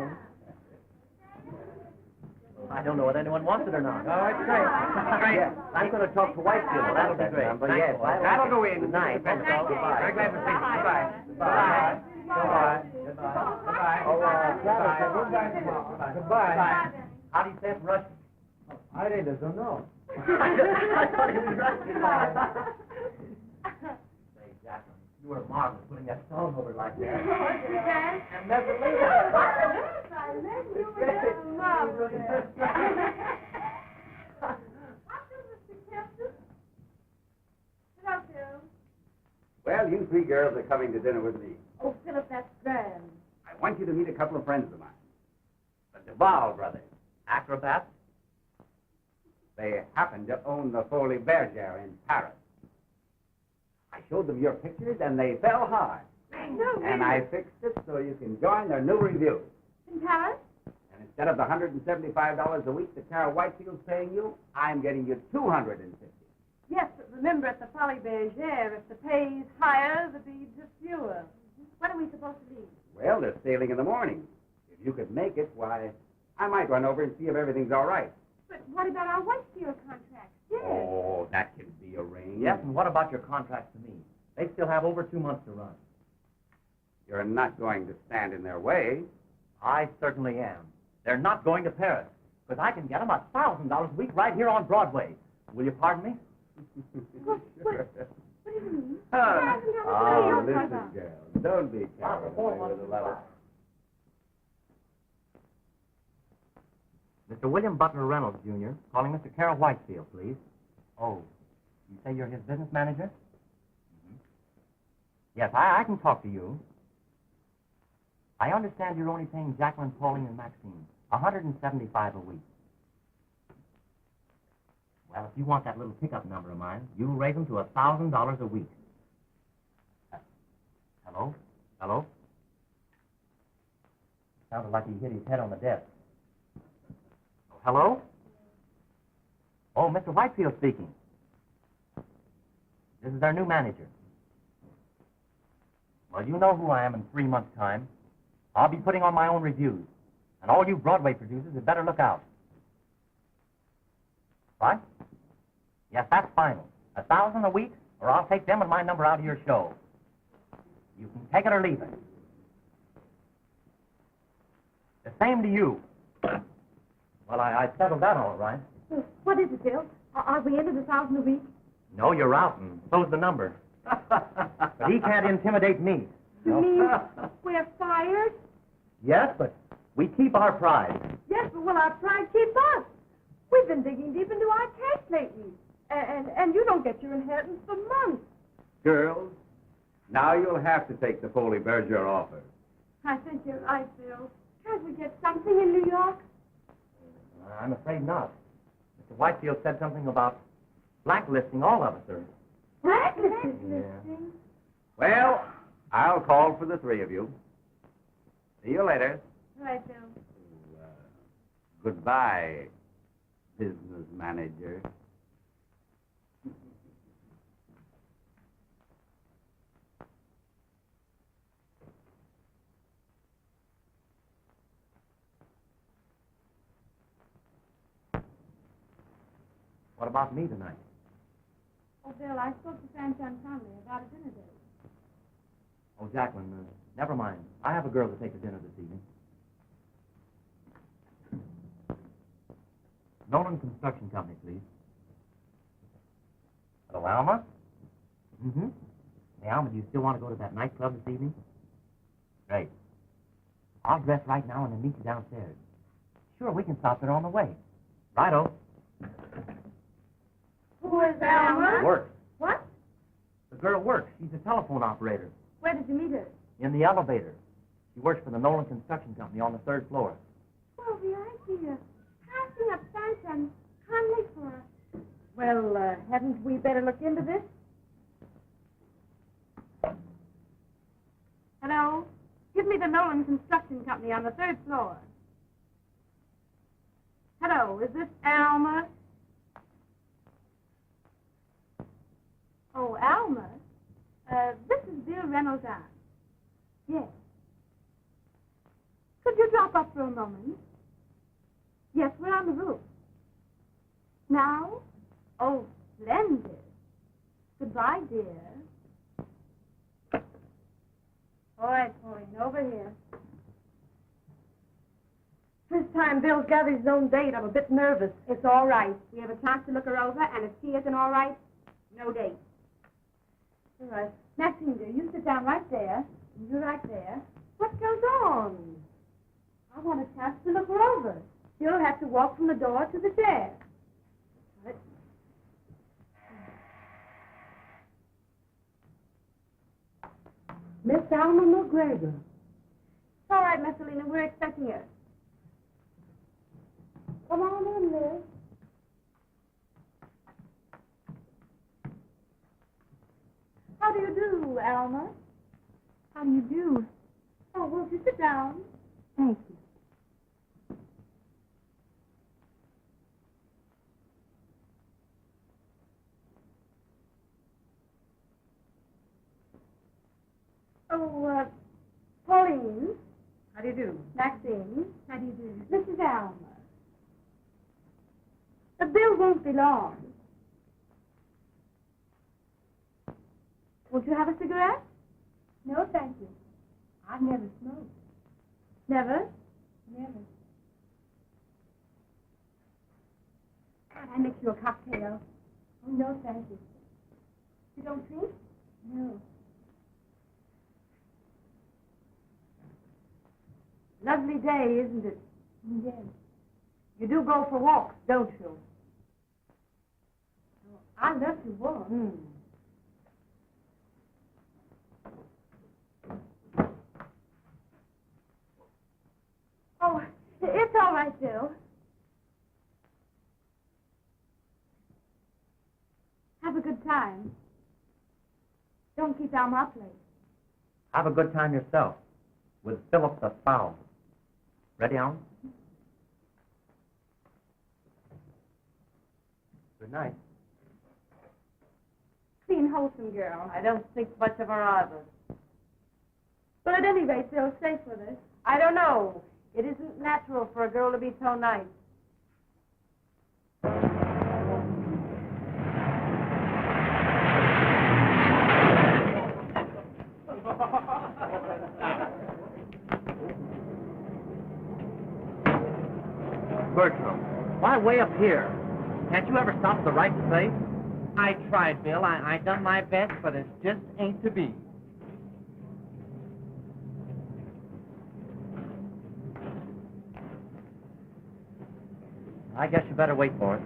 [SPEAKER 8] I don't know whether anyone wants it or not.
[SPEAKER 4] Oh, it's great.
[SPEAKER 8] Yes, I'm going to talk to Whitefield. That'll be great.
[SPEAKER 4] Number, yes. That'll go in.
[SPEAKER 8] Good night.
[SPEAKER 4] Very glad to see you. Goodbye. Goodbye. Goodbye. Goodbye. Oh, goodbye. Goodbye.
[SPEAKER 8] How do you say it in Russian?
[SPEAKER 4] I really don't know.
[SPEAKER 8] I thought he was Russian. Say, Jacqueline, you were marvelous putting that song over like that. And never leave it.
[SPEAKER 9] Well, you three girls are coming to dinner with me.
[SPEAKER 3] Oh, Philip, that's grand.
[SPEAKER 9] I want you to meet a couple of friends of mine. The Duval brothers.
[SPEAKER 8] Acrobats?
[SPEAKER 9] They happen to own the Follies in Paris. I showed them your pictures, and they fell hard.
[SPEAKER 3] No,
[SPEAKER 9] And I fixed it so you can join their new review.
[SPEAKER 3] in Paris?
[SPEAKER 9] And instead of the $175 a week that Carol Whitefield's paying you, I'm getting you $250.
[SPEAKER 3] Yes, but remember at the Follies, if the pay is higher, the beads are fewer. When are we supposed to leave?
[SPEAKER 9] Well, they're sailing in the morning. If you could make it, why, I might run over and see if everything's all right.
[SPEAKER 3] But what about our Whitefield contract? Yes.
[SPEAKER 9] Oh, that can be arranged.
[SPEAKER 8] Yes, and what about your contract to me? They still have over 2 months to run.
[SPEAKER 9] You're not going to stand in their way.
[SPEAKER 8] I certainly am. They're not going to Paris, because I can get them $1,000 a week right here on Broadway. Will you pardon me?
[SPEAKER 3] What do you mean?
[SPEAKER 9] Oh, listen, girl. Don't be careful with a letter.
[SPEAKER 8] Mr. William Butler Reynolds, Jr., calling Mr. Carol Whitefield, please. Oh, you say you're his business manager? Mm-hmm. Yes, I can talk to you. I understand you're only paying Jacqueline, Pauline, and Maxine $175 a week. Well, if you want that little pickup number of mine, you'll raise them to $1,000 a week. Hello? Hello? Sounded like he hit his head on the desk. Hello? Oh, Mr. Whitefield speaking. This is our new manager. Well, you know who I am in 3 months' time. I'll be putting on my own reviews. And all you Broadway producers had better look out. What? Yes, that's final. 1,000 a week, or I'll take them and my number out of your show. You can take it or leave it. The same to you. Well, I settled that all right.
[SPEAKER 3] What is it, Bill? Are we into the 1,000 a week?
[SPEAKER 8] No, you're out, and so's the number. But he can't intimidate me.
[SPEAKER 3] You mean we're fired?
[SPEAKER 8] Yes, but we keep our pride.
[SPEAKER 3] Yes, but will our pride keep us? We've been digging deep into our case lately. And you don't get your inheritance for months.
[SPEAKER 9] Girls, now you'll have to take the Foley Berger offer.
[SPEAKER 3] I think you're right, Bill. Can't we get something in New York?
[SPEAKER 8] I'm afraid not. Mr. Whitefield said something about blacklisting all of us, sir.
[SPEAKER 3] Blacklisting?
[SPEAKER 9] Well, I'll call for the three of you. See you later.
[SPEAKER 3] All right, Bill.
[SPEAKER 9] Goodbye, business manager.
[SPEAKER 8] What about me tonight?
[SPEAKER 3] Oh, Bill, I spoke to Franchon Conley about a dinner date.
[SPEAKER 8] Oh, Jacqueline, never mind. I have a girl to take to dinner this evening. Nolan Construction Company, please. Hello, Alma? Mm-hmm. Hey, Alma, do you still want to go to that nightclub this evening? Great. I'll dress right now and then meet you downstairs. Sure, we can stop there on the way. Righto.
[SPEAKER 3] Who is Alma?
[SPEAKER 8] Works.
[SPEAKER 3] What?
[SPEAKER 8] The girl works. She's a telephone operator.
[SPEAKER 3] Where did you meet her?
[SPEAKER 8] In the elevator. She works for the Nolan Construction Company on the 3rd floor.
[SPEAKER 3] Well, the idea. Passing up Franchon Conley for... Well, hadn't we better look into this? Hello? Give me the Nolan Construction Company on the 3rd floor. Hello, is this Alma? Oh, Alma? This is Bill Reynolds' aunt. Yes. Could you drop up for a moment? Yes, we're on the roof. Now? Oh, splendid. Goodbye, dear. All right, Pauline, over here. First time Bill's gathered his own date, I'm a bit nervous. It's all right. We have a chance to look her over, and if she isn't all right, no date. All right. Maxine, dear, you sit down right there. And you're right there. What goes on? I want a chance to look her over. She'll have to walk from the door to the chair. Right. Miss Alma McGregor. It's all right, Miss Selena. We're expecting her. Come on in, Liz. How do you do, Alma? How do you do? Oh, won't you sit down? Thank you. Oh, Pauline. How do you do? Maxine. How do you do? Mrs. Alma. The bill won't be long. Won't you have a cigarette? No, thank you. I've never smoked. Never? Never. Can't I mix you a cocktail? Oh, no, thank you. You don't drink? No. Lovely day, isn't it? Yes. You do go for walks, don't you? Oh, I love to walk. Oh, it's all right, Bill. Have a good time. Don't keep Alma up late.
[SPEAKER 8] Have a good time yourself with Philip the Fowl. Ready, Alma? Good night.
[SPEAKER 3] Clean, wholesome girl.
[SPEAKER 5] I don't think much of her either.
[SPEAKER 3] But at any rate, they'll stay with us.
[SPEAKER 5] I don't know. It isn't natural for a girl to be so nice.
[SPEAKER 8] Bertram, why way up here? Can't you ever stop at the right place?
[SPEAKER 4] I tried, Bill. I done my best, but it just ain't to be.
[SPEAKER 8] I guess you better wait for it.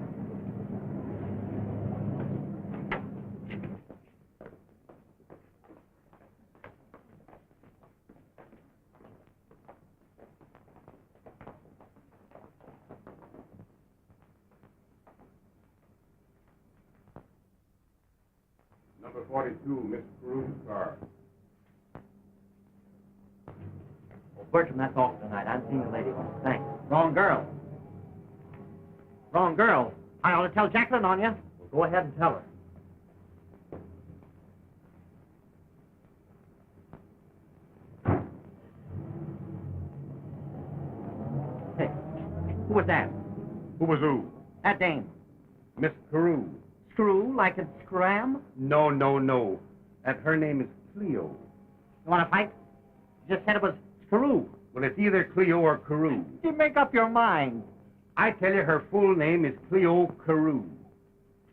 [SPEAKER 6] Number 42, Miss Crew's car.
[SPEAKER 8] Oh, Bertram, that's all for tonight. I'm seeing the lady. Thanks.
[SPEAKER 4] Wrong girl. Wrong girl. I ought to tell Jacqueline on you.
[SPEAKER 8] Well, go ahead and tell her.
[SPEAKER 4] Hey, who was that?
[SPEAKER 6] Who was who?
[SPEAKER 4] That dame.
[SPEAKER 6] Miss Carew.
[SPEAKER 4] Screw like it's scram?
[SPEAKER 6] No. That her name is Cleo.
[SPEAKER 4] You want to fight? You just said it was Screw.
[SPEAKER 6] Well, it's either Cleo or Carew.
[SPEAKER 4] You make up your mind.
[SPEAKER 6] I tell you, her full name is Cleo Carew.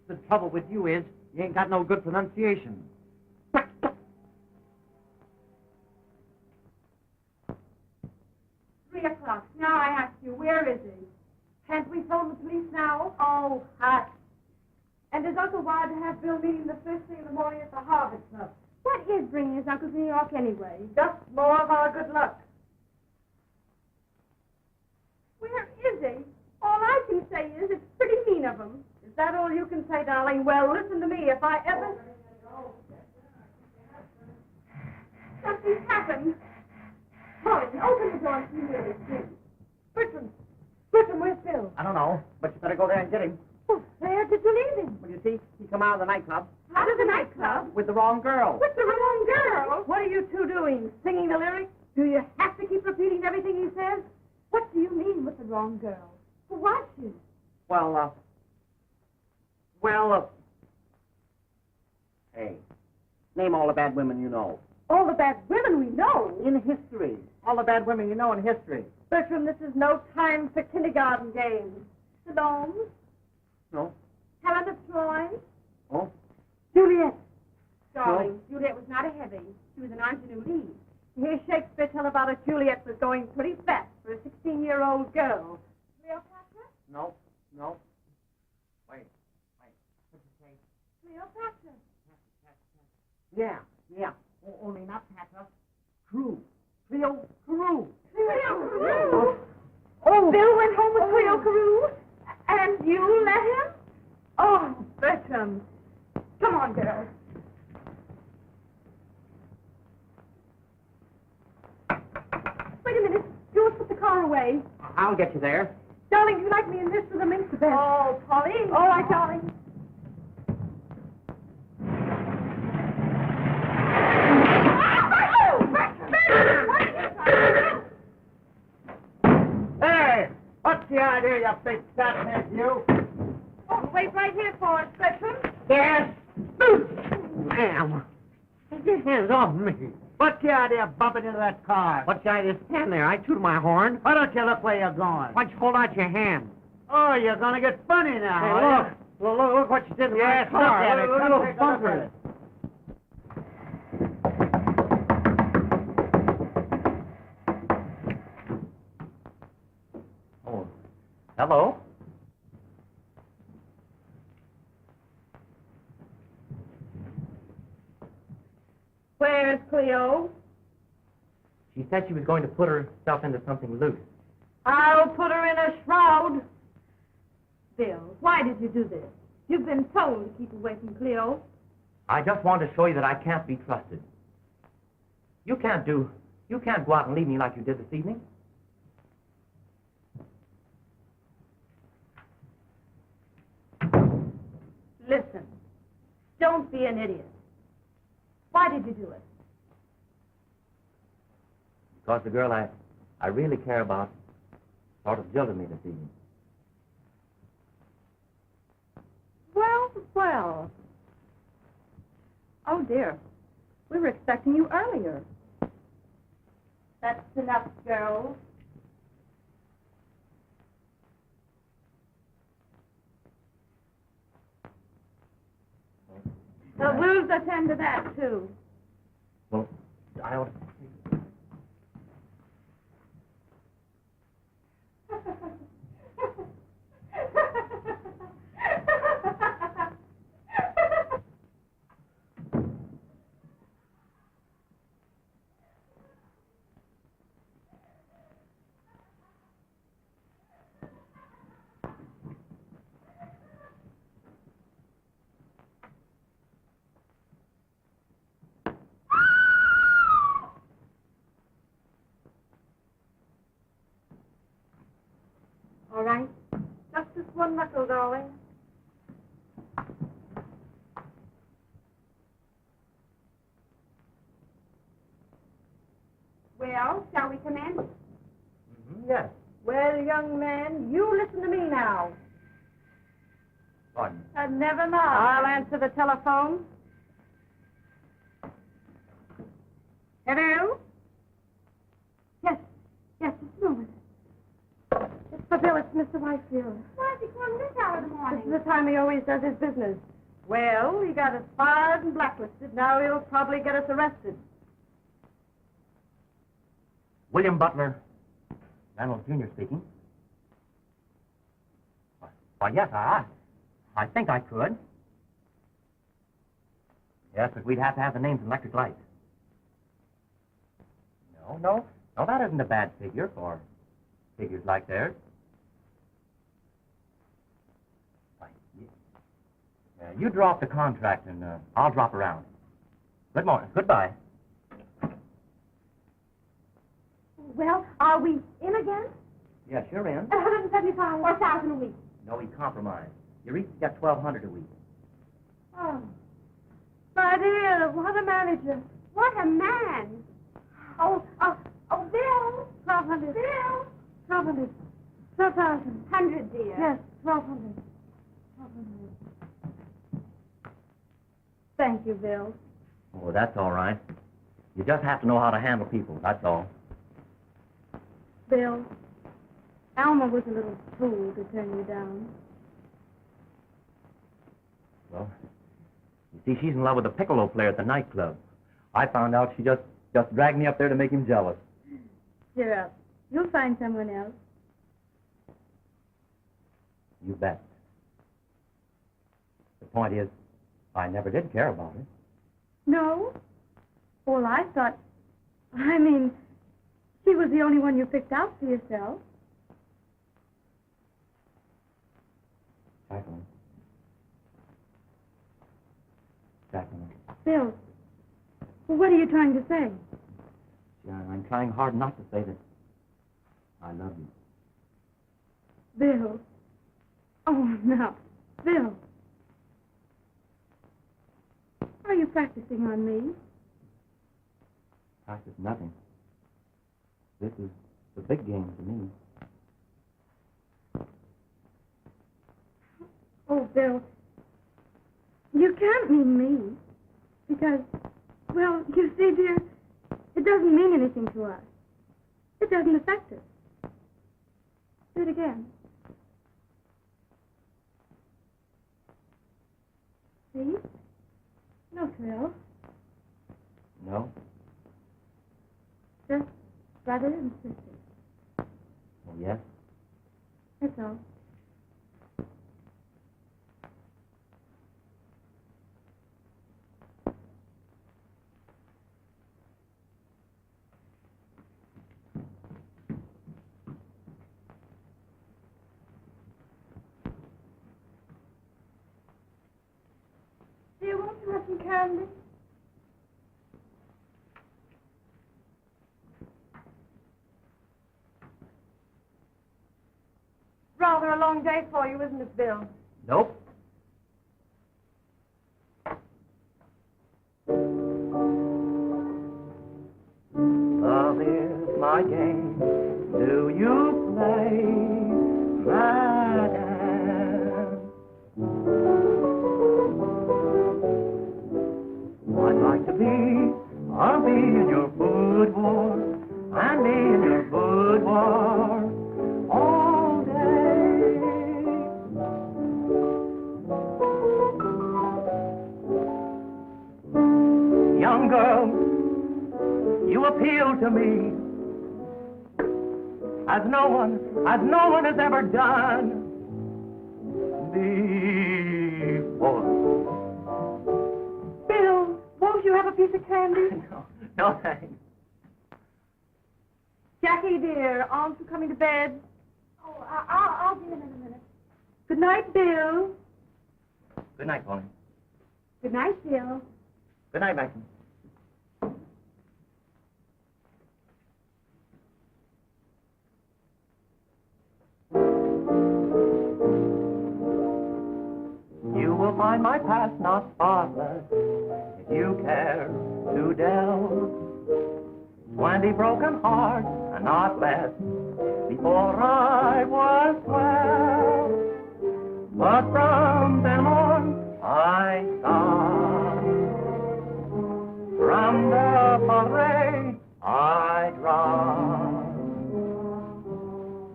[SPEAKER 4] The trouble with you is you ain't got no good pronunciation.
[SPEAKER 3] 3 o'clock. Now I ask you, where is he? Can't we phone the police now?
[SPEAKER 5] Oh, hush.
[SPEAKER 3] And does Uncle wired to have Bill meeting the first thing in the morning at the Harvard Club? What is bringing his uncle to New York anyway?
[SPEAKER 5] Just more of our good luck.
[SPEAKER 3] Where is he? All I can say is it's pretty mean of him.
[SPEAKER 5] Is that all you can say, darling? Well, listen to me. If I ever...
[SPEAKER 3] Something's happened. Molly, open the door and see where he is.
[SPEAKER 5] Bertram, where's Bill?
[SPEAKER 4] I don't know, but you better go there and get him.
[SPEAKER 5] Oh, where did you leave him?
[SPEAKER 4] Well, you see, he come out of the nightclub
[SPEAKER 3] Out of the nightclub?
[SPEAKER 4] with the wrong girl.
[SPEAKER 3] With the wrong girl?
[SPEAKER 5] What are you two doing? Singing the lyrics?
[SPEAKER 3] Do you have to keep repeating everything he says?
[SPEAKER 5] What do you mean with the wrong girl?
[SPEAKER 3] Who was she?
[SPEAKER 4] Hey, name all the bad women you know.
[SPEAKER 5] All the bad women we know.
[SPEAKER 4] In history. All the bad women you know in history.
[SPEAKER 5] Bertram, this is no time for kindergarten games.
[SPEAKER 3] Salome?
[SPEAKER 4] No?
[SPEAKER 3] Helen of Troy?
[SPEAKER 4] Oh?
[SPEAKER 5] Juliet.
[SPEAKER 3] Darling, Juliet was not a heavy. She was an ingenue lead.
[SPEAKER 5] Hear Shakespeare tell about a Juliet was going pretty fast for a 16-year-old girl.
[SPEAKER 3] Cleopatra?
[SPEAKER 4] No. Wait. What'd you say?
[SPEAKER 3] Cleopatra.
[SPEAKER 4] Yeah. Only not Patra. Crew. Cleo Carew.
[SPEAKER 3] Cleo Carew?
[SPEAKER 5] Oh,
[SPEAKER 3] Bill went home with Cleo Carew? And you let him?
[SPEAKER 5] Oh, Bertram.
[SPEAKER 3] Come on, girls. Wait a minute. You must put the car away.
[SPEAKER 4] I'll get you there.
[SPEAKER 3] Darling, do you like me in this with a mink to bed?
[SPEAKER 5] Oh, Polly.
[SPEAKER 3] All right, darling.
[SPEAKER 4] Hey! What's the idea, you big fat head, you?
[SPEAKER 3] Oh, wait right here for us, Bertram.
[SPEAKER 4] Yes! Ma'am! Take your hands off me. What's the idea of bumping into that car? What's the idea? Stand there. I toot my horn. Why don't you look where you're going? Why don't you hold out your hand? Oh, you're going to get funny now. Hey, look what you did to my car. Look at it. Come take a look at it.
[SPEAKER 8] Oh, hello?
[SPEAKER 5] Where's Cleo?
[SPEAKER 8] She said she was going to put herself into something loose.
[SPEAKER 5] I'll put her in a shroud.
[SPEAKER 3] Bill, why did you do this? You've been told to keep away from Cleo.
[SPEAKER 8] I just wanted to show you that I can't be trusted. You can't go out and leave me like you did this evening.
[SPEAKER 5] Listen, don't be an idiot. Why did you do it?
[SPEAKER 8] Because the girl I really care about sort of jilted me this evening.
[SPEAKER 5] Well, well. Oh, dear. We were expecting you earlier. That's enough, girls. We'll attend to that, too.
[SPEAKER 8] Well, I ought to...
[SPEAKER 3] All right. Just this one knuckle, darling. Well, shall we come in?
[SPEAKER 8] Yes.
[SPEAKER 5] Well, young man, you listen to me now.
[SPEAKER 8] Pardon.
[SPEAKER 5] Never mind. I'll answer the telephone. Hello? Yes, just a moment. It's for Bill, it's Mr. Whitefield.
[SPEAKER 3] Why is he calling this hour of the
[SPEAKER 5] This
[SPEAKER 3] morning?
[SPEAKER 5] is the time he always does his business. Well, he got us fired and blacklisted. Now he'll probably get us arrested.
[SPEAKER 8] William Butler, Reynolds Jr. speaking. Why, yes, I think I could. Yes, but we'd have to have the names and electric lights. No, that isn't a bad figure for figures like theirs. Why, you draw up the contract and I'll drop around. Good morning. Goodbye.
[SPEAKER 3] Well, are we in again?
[SPEAKER 8] Yes, you're in.
[SPEAKER 3] 175 or 1,000 a week.
[SPEAKER 8] No, he compromised. Your Reese's got 1,200 a week.
[SPEAKER 5] Oh, my dear, what a manager.
[SPEAKER 3] What a man. Oh, Bill.
[SPEAKER 5] 1,200.
[SPEAKER 3] Bill.
[SPEAKER 5] 1,200. 12,000.
[SPEAKER 3] 100, dear.
[SPEAKER 5] Yes, 1,200. 1,200. Thank you, Bill.
[SPEAKER 8] Oh, that's all right. You just have to know how to handle people, that's all.
[SPEAKER 5] Bill, Alma was a little fool to turn you down.
[SPEAKER 8] Well, you see, she's in love with a piccolo player at the nightclub. I found out she just dragged me up there to make him jealous.
[SPEAKER 5] Cheer up. You'll find someone else.
[SPEAKER 8] You bet. The point is, I never did care about her.
[SPEAKER 5] No? Well, I thought... she was the only one you picked out for yourself.
[SPEAKER 8] Jacqueline.
[SPEAKER 5] Bill, what are you trying to say?
[SPEAKER 8] Yeah, I'm trying hard not to say that I love you.
[SPEAKER 5] Bill. Oh, no. Bill. Are you practicing on me?
[SPEAKER 8] Practice nothing. This is the big game to me.
[SPEAKER 5] Oh, Bill. You can't mean me. Because, well, you see, dear, it doesn't mean anything to us. It doesn't affect us. Do it again. See? No thrill.
[SPEAKER 8] No?
[SPEAKER 5] Just brother and sister.
[SPEAKER 8] Oh, yes?
[SPEAKER 5] That's all. Do you want to have some candy? Rather a long day for you, isn't it, Bill?
[SPEAKER 8] Nope. what game do you play, madam? I'd like to be, I'll be in your boudoir, and be in your boudoir all day. Young girl, you appeal to me as no one has ever done before.
[SPEAKER 3] Bill, won't you have a piece of candy?
[SPEAKER 8] No thanks.
[SPEAKER 3] Jackie, dear, aren't you coming to bed?
[SPEAKER 5] Oh, I'll be in a minute.
[SPEAKER 3] Good night, Bill.
[SPEAKER 8] Good night, Polly.
[SPEAKER 3] Good night, Bill.
[SPEAKER 8] Good night, Maxine. You will find my past not spotless if you care to delve. 20 broken hearts and not less before I was 12. But from then on I stopped. From the parade I dropped.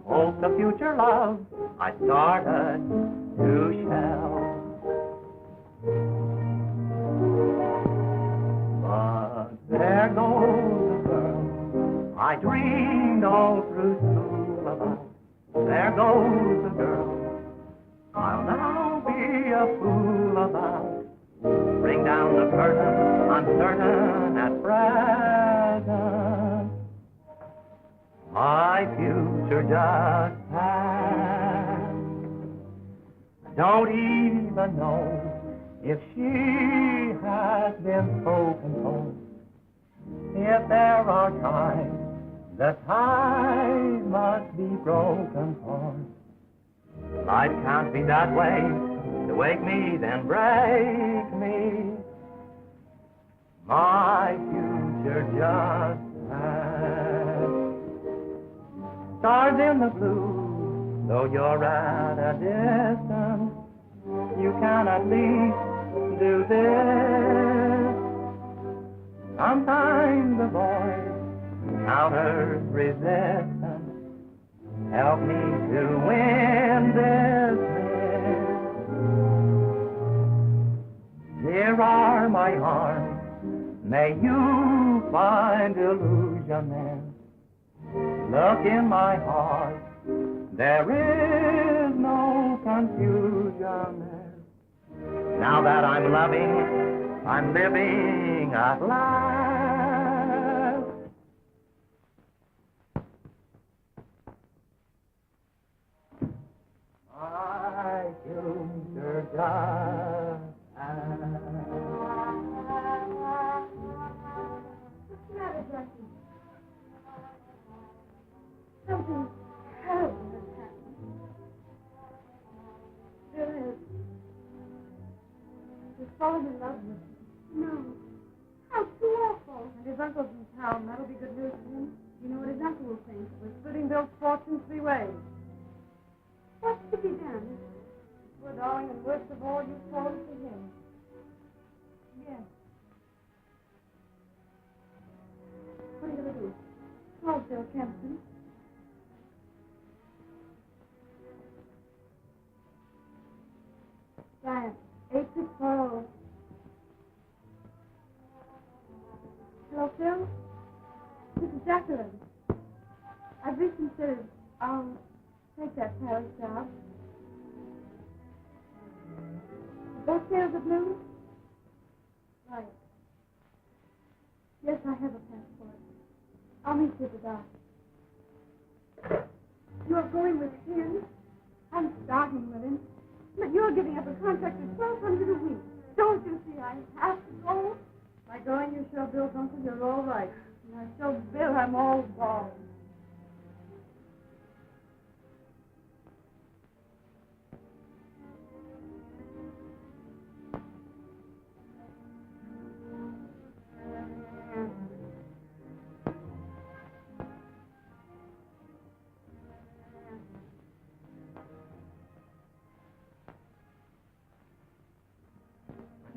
[SPEAKER 8] Hope the future love I started to shelve. But there goes the girl I dreamed all through school about. There goes the girl I'll now be a fool about. Bring down the curtain, uncertain at present. My future just passed. I don't even know if she has been spoken for. If there are ties, the ties must be broken for. Life can't be that way, to wake me, then break me. My future just passed. Stars in the blue, though you're at a distance, you can at least do this. Sometimes the voice counters resistance. Help me to win this race. Here are my arms. May you find illusion there. Look in my heart. There is no confusion there. Now that I'm loving, I'm living at last. My future just passed.
[SPEAKER 5] What's the matter, Jackie? Something terrible has happened. There is. He's fallen in love with me. No. How too awful.
[SPEAKER 3] And his uncle's in town. That'll be good news for him. You know what his uncle will think. We're splitting Bill's fortune 3 ways.
[SPEAKER 5] What's to be done?
[SPEAKER 3] Poor darling, and worst of all, you've fallen for him. Yes. What are you going to do? Call Bill Kempton. Diane, 8640. Hello, Phil? This is Jacqueline. I've reconsidered. I'll take that Paris job. Both sales of blue? Right. Yes, I have a passport. I'll meet you at the dock. You're going with him? I'm starting with him. But you're giving up a contract of $1,200 a week. Don't you see I have to go? By going, you show Bill's uncle you're all right. And I show Bill I'm all wrong.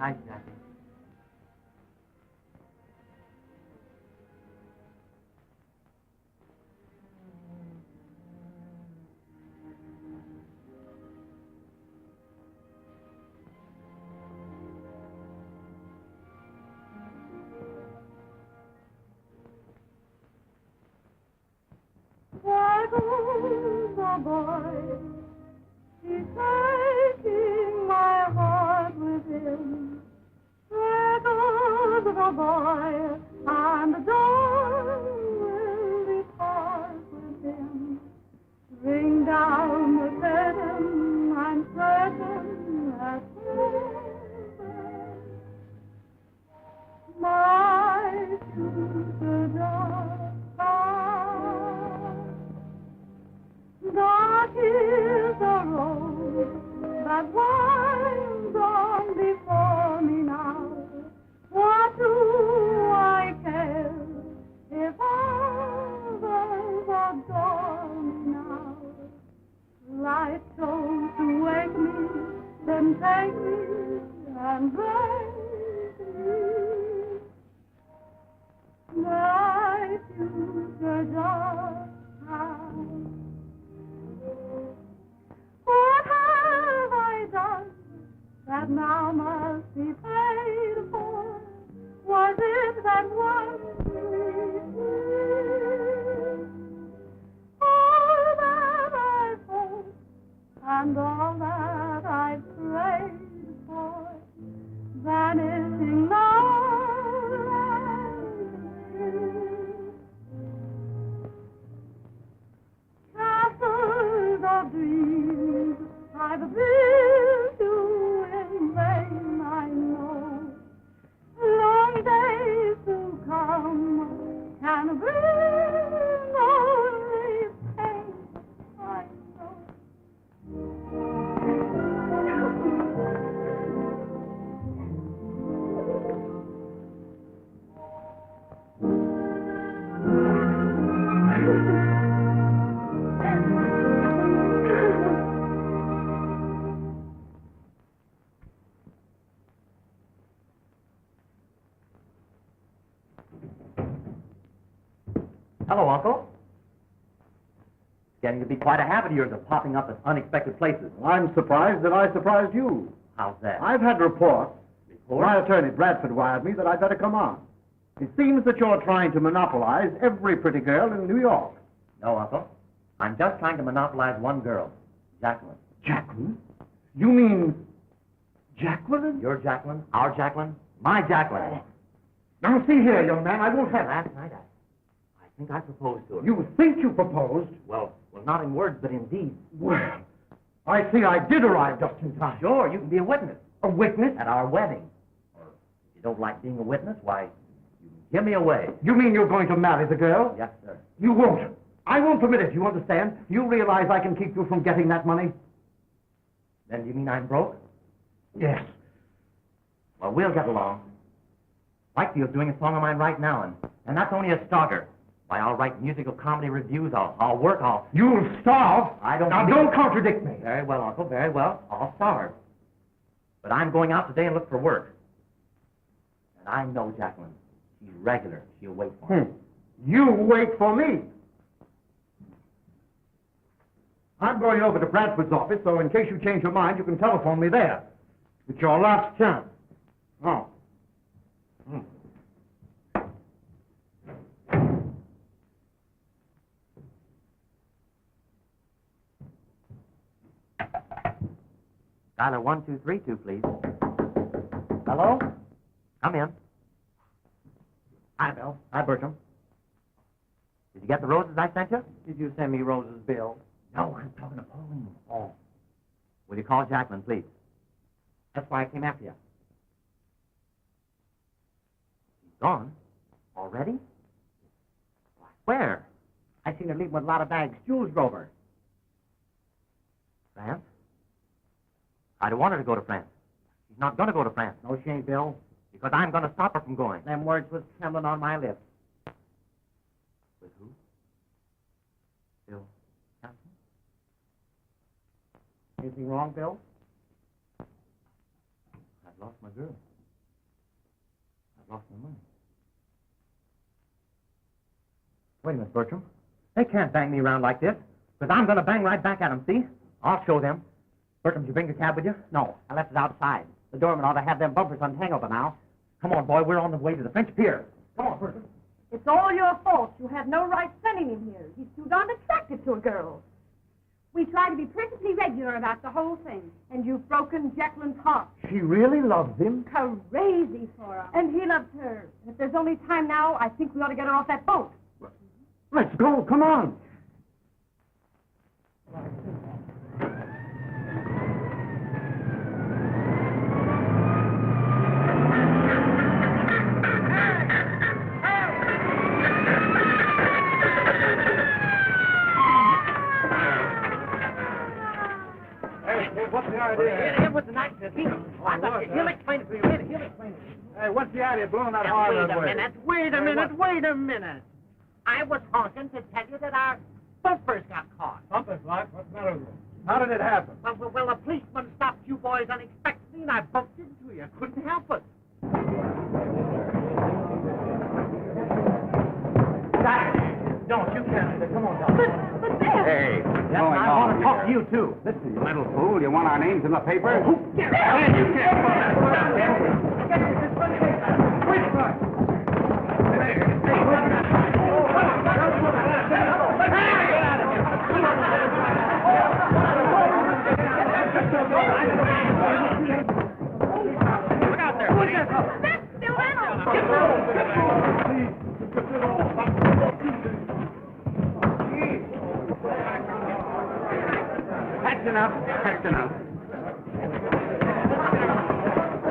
[SPEAKER 8] Night, Jackie.
[SPEAKER 5] There goes the boy, he's taking my heart with him. There goes the boy, and the door will depart with him. Ring down the curtain, I'm certain that my future dark. Dark is the road that winds on before me now. What do I care if others adore me now? Light chose to wake me, then take me and break me. My future dark. What have I done that now must be paid for? Was it that once we all that I hoped and all that I prayed for, vanishing now? Castles of dreams I've built you in vain, I know. Long days to come can bring only pain, I know.
[SPEAKER 8] Hello, Uncle. It's getting to be quite a habit of yours of popping up at unexpected places.
[SPEAKER 2] I'm surprised that I surprised you.
[SPEAKER 8] How's that?
[SPEAKER 2] I've had reports. My attorney, Bradford, wired me that I'd better come on. It seems that you're trying to monopolize every pretty girl in New York.
[SPEAKER 8] No, Uncle. I'm just trying to monopolize one girl, Jacqueline.
[SPEAKER 2] Jacqueline? You mean Jacqueline?
[SPEAKER 8] Your Jacqueline, our Jacqueline, my Jacqueline.
[SPEAKER 2] Now, see here, young man, I won't have it.
[SPEAKER 8] Last night, I think I proposed to her.
[SPEAKER 2] You think you proposed?
[SPEAKER 8] Well, not in words, but in deed.
[SPEAKER 2] Well, I see I did arrive just in time.
[SPEAKER 8] Sure, you can be a witness.
[SPEAKER 2] A witness?
[SPEAKER 8] At our wedding. Or if you don't like being a witness, why, you give me away.
[SPEAKER 2] You mean you're going to marry the girl?
[SPEAKER 8] Yes, sir.
[SPEAKER 2] You won't. I won't permit it, you understand? You realize I can keep you from getting that money?
[SPEAKER 8] Then do you mean I'm broke?
[SPEAKER 2] Yes.
[SPEAKER 8] Well, we'll get along. Whitefield's doing a song of mine right now, and that's only a starter. Why, I'll write musical comedy reviews, I'll work,
[SPEAKER 2] You'll starve?
[SPEAKER 8] I don't...
[SPEAKER 2] Now, don't contradict me.
[SPEAKER 8] Very well, Uncle, very well. I'll starve. But I'm going out today and look for work. And I know Jacqueline. She's regular. She'll wait for me.
[SPEAKER 2] You wait for me. I'm going over to Bradford's office, so in case you change your mind, you can telephone me there. It's your last chance. Oh.
[SPEAKER 8] Dialer 1232, please. Hello? Come in. Hi, Bill. Hi, Bertram. Did you get the roses I sent you?
[SPEAKER 4] Did you send me Rose's bill?
[SPEAKER 8] No, I'm talking to Pauline. Oh. Will you call Jacqueline, please? That's why I came after you. She's gone? Already? Where?
[SPEAKER 4] I seen her leave with a lot of bags. Jules drove her.
[SPEAKER 8] France? I don't want her to go to France. She's not going to go to France.
[SPEAKER 4] No, she ain't, Bill.
[SPEAKER 8] Because I'm going to stop her from going.
[SPEAKER 4] Them words was trembling on my lips.
[SPEAKER 8] With who? Bill Johnson?
[SPEAKER 4] Anything wrong, Bill?
[SPEAKER 8] I've lost my girl. Lost my money. Wait a minute, Bertram. They can't bang me around like this, because I'm going to bang right back at them, see? I'll show them. Bertram, did you bring the cab with you?
[SPEAKER 4] No, I left it outside. The doorman ought to have them bumpers untangled by now.
[SPEAKER 8] Come on, boy, we're on the way to the French Pier. Come on, Bertram.
[SPEAKER 3] It's all your fault. You had no right sending him here. He's too darn attractive to a girl. We try to be perfectly regular about the whole thing, and you've broken Jacqueline's heart.
[SPEAKER 2] She really loves him.
[SPEAKER 3] Crazy for her. And he loves her. If there's only time now, I think we ought to get her off that boat.
[SPEAKER 2] Let's go. Come on.
[SPEAKER 6] What's the idea?
[SPEAKER 4] It was an accident. He'll explain it to you later. He'll explain it.
[SPEAKER 6] Hey, what's the idea of blowing that
[SPEAKER 4] Now,
[SPEAKER 6] horn
[SPEAKER 4] wait
[SPEAKER 6] that
[SPEAKER 4] a
[SPEAKER 6] way?
[SPEAKER 4] minute. Wait a minute. I was honking to tell you that our bumpers got caught.
[SPEAKER 6] Bumpers, like? What's the matter with them? How did it happen?
[SPEAKER 4] Well, a policeman stopped you boys unexpectedly, and I bumped into you. Couldn't help it.
[SPEAKER 8] Don't, you can't. Come on, Doc.
[SPEAKER 3] But Bill!
[SPEAKER 9] Hey,
[SPEAKER 8] Yes, I want to talk to you, too.
[SPEAKER 9] Listen, you little fool. You want our names in the paper?
[SPEAKER 4] Look out there, buddy.
[SPEAKER 3] That's Bill Reynolds!
[SPEAKER 9] That's enough. That's enough.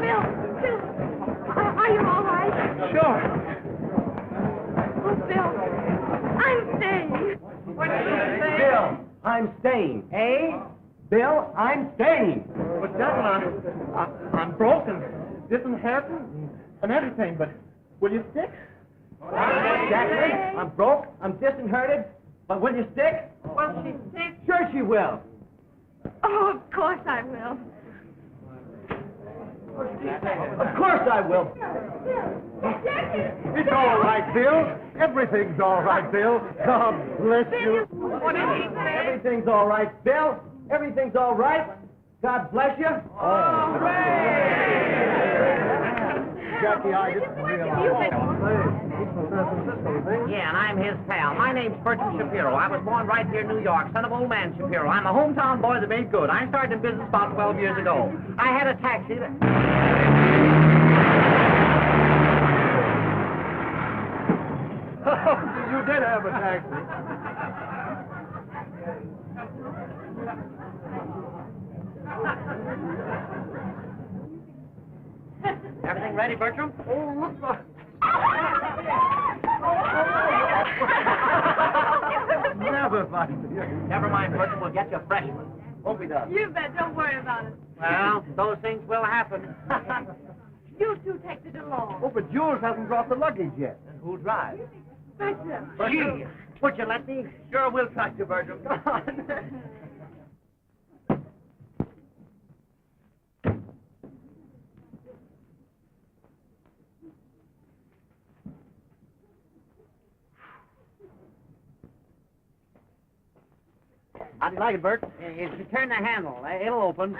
[SPEAKER 3] Bill, are you all right?
[SPEAKER 8] Sure.
[SPEAKER 3] Oh, Bill, I'm staying.
[SPEAKER 8] Bill, I'm staying. Eh? Bill, I'm staying. But, Jacqueline, I'm broken, disinherited, and everything, but will you stick? Jacqueline, I'm broke, I'm disinherited, but will you stick?
[SPEAKER 3] Will she stick?
[SPEAKER 8] Sure she will.
[SPEAKER 3] Oh, of course I will.
[SPEAKER 8] Of course I will.
[SPEAKER 2] It's all right, Bill. Everything's all right, Bill. God bless you.
[SPEAKER 3] What did he say?
[SPEAKER 8] Everything's all right, Bill. Everything's all right. God bless you.
[SPEAKER 2] Jackie, I didn't realize.
[SPEAKER 4] Yeah, and I'm his pal. My name's Bertram Shapiro. I was born right here in New York, son of old man Shapiro. I'm a hometown boy that made good. I started in business about 12 years ago. I had a taxi that...
[SPEAKER 2] You did have a taxi.
[SPEAKER 4] Everything ready, Bertram?
[SPEAKER 2] Never mind.
[SPEAKER 4] Never mind, Bertram. We'll get you a fresh one. Hope he does.
[SPEAKER 3] You bet. Don't worry about it.
[SPEAKER 4] Well, those things will happen.
[SPEAKER 3] You two take it along.
[SPEAKER 2] Oh, but Jules hasn't brought the luggage yet.
[SPEAKER 8] And who'll drive?
[SPEAKER 3] Bertram.
[SPEAKER 4] Gee, would you let me? Sure, we'll trust you, Bertram. Come on. How do you like it, Bert? If you turn the handle, it'll open.